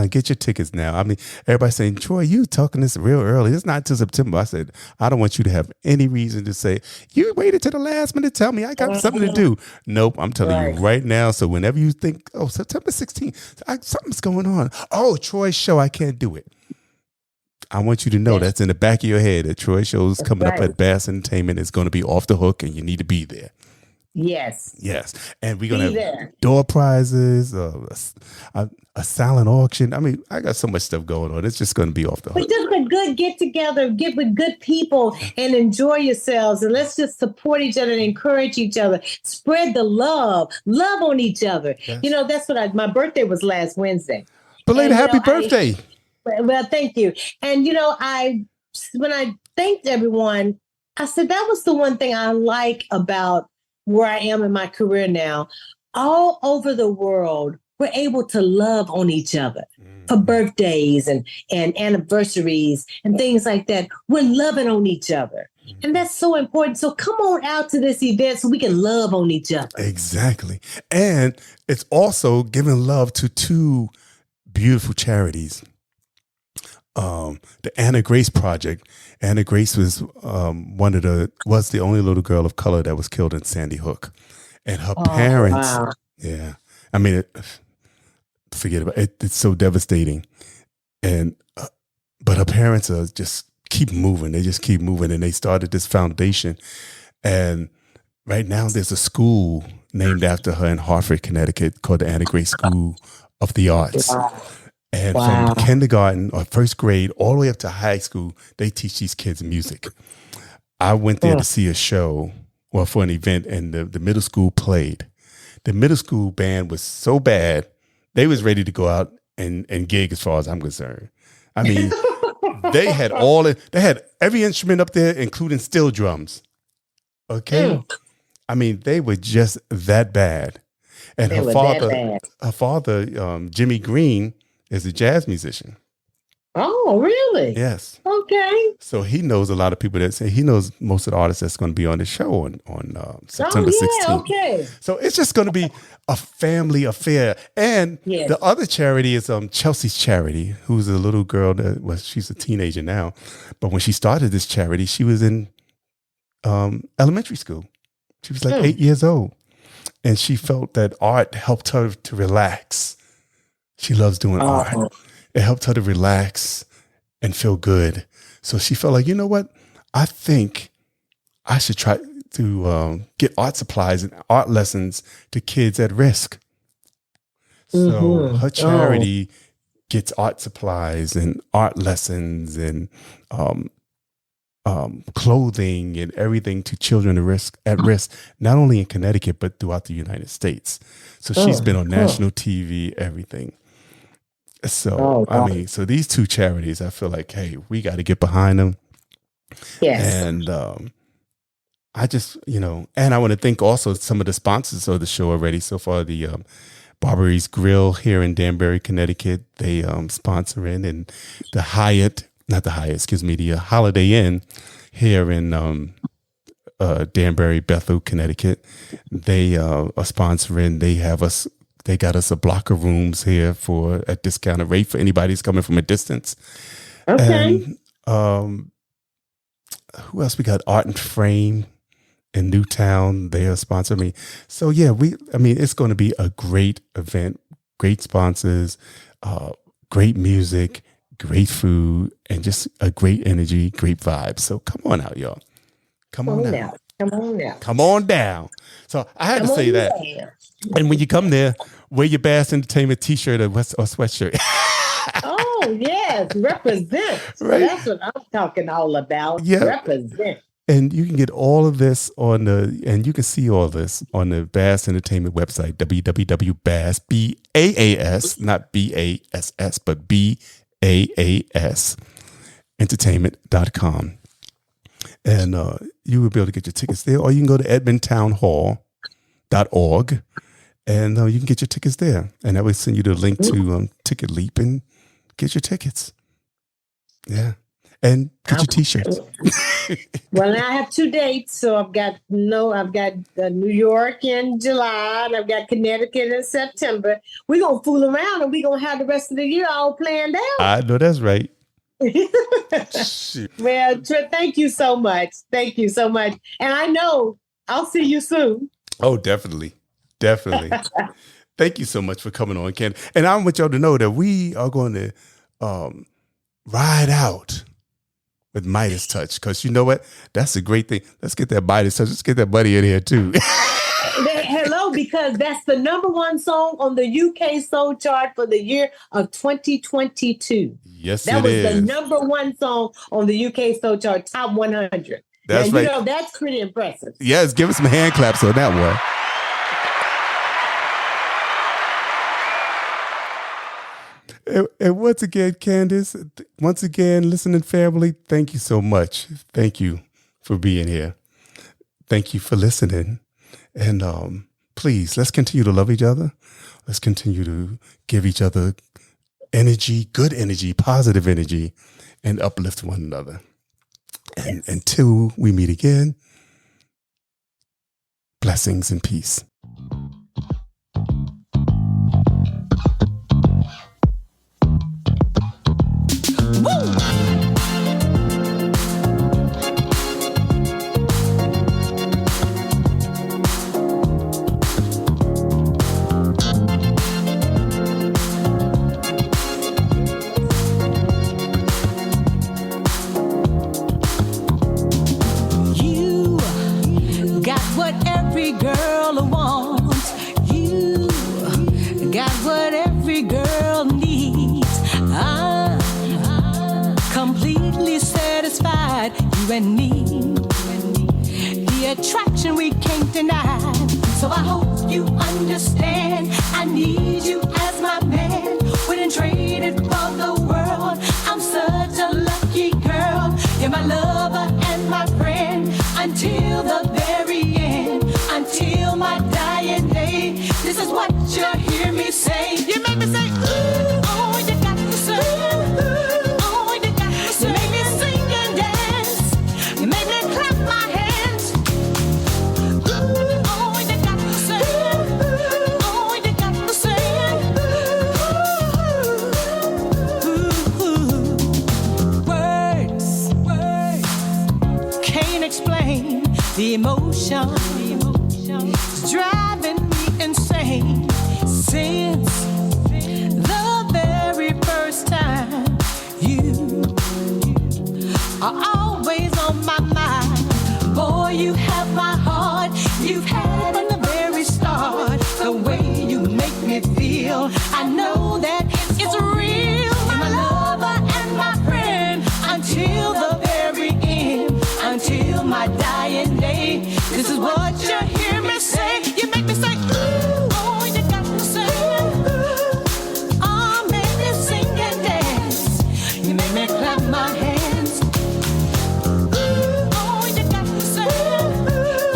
get your tickets now. I mean, everybody's saying, Troy, you talking this real early. It's not till September. I said, I don't want you to have any reason to say, you waited to the last minute to tell me I got something to do. Nope, I'm telling you right now. So whenever you think, oh, September 16th, something's going on. Oh, Troy's show, I can't do it. I want you to know that's in the back of your head that Troy's show is coming up at Bass Entertainment. It's going to be off the hook and you need to be there. Yes. And we're going to have door prizes, a silent auction. I mean, I got so much stuff going on. It's just going to be off the hook. But just a good get together, get with good people and enjoy yourselves. And let's just support each other and encourage each other. Spread the love on each other. Yes. That's what my birthday was last Wednesday. Belated happy birthday. Well, thank you. And, when I thanked everyone, I said, that was the one thing I like about where I am in my career now. All over the world, we're able to love on each other for birthdays and anniversaries and things like that. We're loving on each other. And that's so important. So come on out to this event so we can love on each other. Exactly. And it's also giving love to two beautiful charities. The Anna Grace Project. Anna Grace was was the only little girl of color that was killed in Sandy Hook, and her parents. Wow. Yeah, I mean, forget about it. It's so devastating, and but her parents are just keep moving. They just keep moving, and they started this foundation, and right now there's a school named after her in Hartford, Connecticut, called the Anna Grace School of the Arts. Wow. And from kindergarten or first grade all the way up to high school, they teach these kids music. I went there to see a show, for an event, and the middle school played. The middle school band was so bad, they was ready to go out and gig as far as I'm concerned. I mean, they had every instrument up there, including steel drums. Okay? I mean, they were just that bad. And her father, Jimmy Green, is a jazz musician. Oh, really? Yes. Okay. So he knows a lot of people he knows most of the artists that's going to be on the show on September 16th. Okay. So it's just going to be a family affair. And the other charity is Chelsea's charity, who's a little girl she's a teenager now. But when she started this charity, she was in elementary school. She was like 8 years old. And she felt that art helped her to relax. She loves doing art. It helped her to relax and feel good. So she felt like, you know what? I think I should try to get art supplies and art lessons to kids at risk. So her charity gets art supplies and art lessons and clothing and everything to children at risk, not only in Connecticut, but throughout the United States. So she's been on national TV, everything. So, I mean, so these two charities, I feel like, hey, we got to get behind them. Yes. And I just, and I want to thank also some of the sponsors of the show already. So far, the Barbari's Grill here in Danbury, Connecticut, they sponsoring, and the Holiday Inn here in Danbury, Bethel, Connecticut. They are sponsoring. They got us a block of rooms here for a discounted rate for anybody who's coming from a distance. Okay. And who else we got? Art and Frame in Newtown. They are sponsoring me. So yeah, it's going to be a great event, great sponsors, great music, great food, and just a great energy, great vibes. So come on out, y'all. Come on out. Come on down. So I had to say that. And when you come there, wear your Bass Entertainment t-shirt or sweatshirt. Oh, yes. Represent. Right. That's what I'm talking all about. Yeah. Represent. And you can get all of this and you can see all this on the Bass Entertainment website, www.bass, B-A-A-S, not B-A-S-S, but B-A-A-S, entertainment.com. And you will be able to get your tickets there, or you can go to edmondtownhall.org and you can get your tickets there. And that will send you the link to Ticket Leap and get your tickets. Yeah. And get your t-shirts. Well, now I have 2 dates. So I've got New York in July and I've got Connecticut in September. We're going to fool around and we're going to have the rest of the year all planned out. I know that's right. Well, thank you so much. Thank you so much. And I know I'll see you soon. Oh, definitely. Definitely. Thank you so much for coming on, Ken. And I want y'all to know that we are going to ride out with Midas Touch, because you know what? That's a great thing. Let's get that Midas Touch. Let's get that buddy in here too. Hello, because that's the #1 song on the UK Soul Chart for the year of 2022. Yes, that was is. the #1 song on the UK Soul Chart, top 100. That's now, right. That's pretty impressive. Yes, give us some hand claps on that one. And once again, Candace, listening family, thank you so much. Thank you for being here. Thank you for listening. And please, let's continue to love each other. Let's continue to give each other energy, good energy, positive energy, and uplift one another. And until we meet again, blessings and peace. You got what every girl wants. You got what every girl needs. I'm completely satisfied, you and me. The attraction we can't deny. So I hope you understand. I need you as my man. Wouldn't trade it for the world. I'm such a lucky girl. You're my lover and my friend until the very end, until my dying day. This is what you hear me say. You make me say, ooh, oh, you got to say, ooh, oh, you got to say. You make me sing and dance. You make me clap my hands. Ooh, oh, you got to say, ooh, oh, you got to say, ooh, words can't explain the emotion. It's driving me insane since the very first time. You are always on my mind. Boy, you have my heart. You've had it from the very start. The way you make me feel, I know that it's real. You're my lover and my friend until the very end, until my dying day. This is what you hear me say. You make me say, ooh, oh, you got to say, ooh, oh, make me sing and dance. You make me clap my hands. Ooh, oh, you got to say, ooh,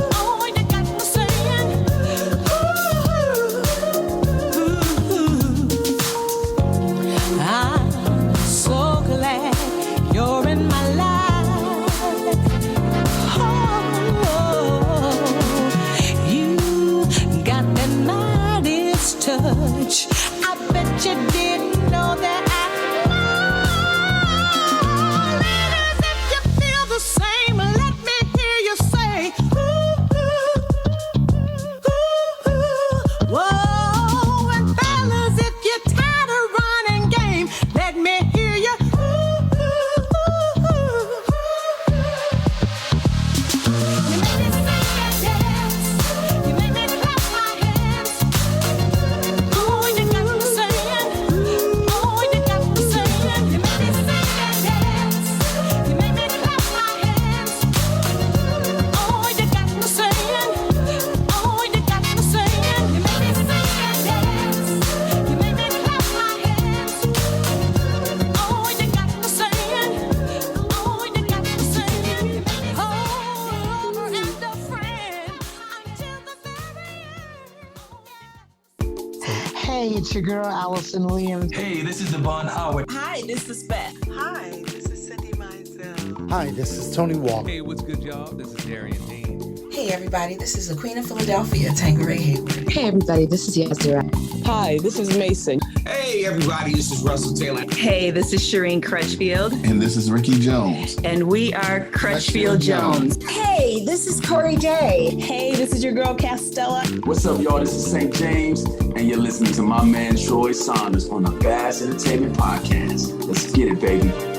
Hey, it's your girl, Allison Williams. Hey, this is Devon Howard. Hi, this is Beth. Hi, this is Cindy Mizell. Hi, this is Tony Walker. Hey, what's good, y'all? This is Darian Dean. Hey, everybody, this is the Queen of Philadelphia, Tangeray Hayward. Hey, everybody, this is Yasira. Hi, this is Mason. Hey, everybody, this is Russell Taylor. Hey, this is Shireen Crutchfield. And this is Ricky Jones. And we are Crutchfield Jones. Hey, this is Corey Day. Hey, this is your girl, Castella. What's up, y'all? This is St. James, and you're listening to my man, Troy Saunders, on the Bass Entertainment Podcast. Let's get it, baby.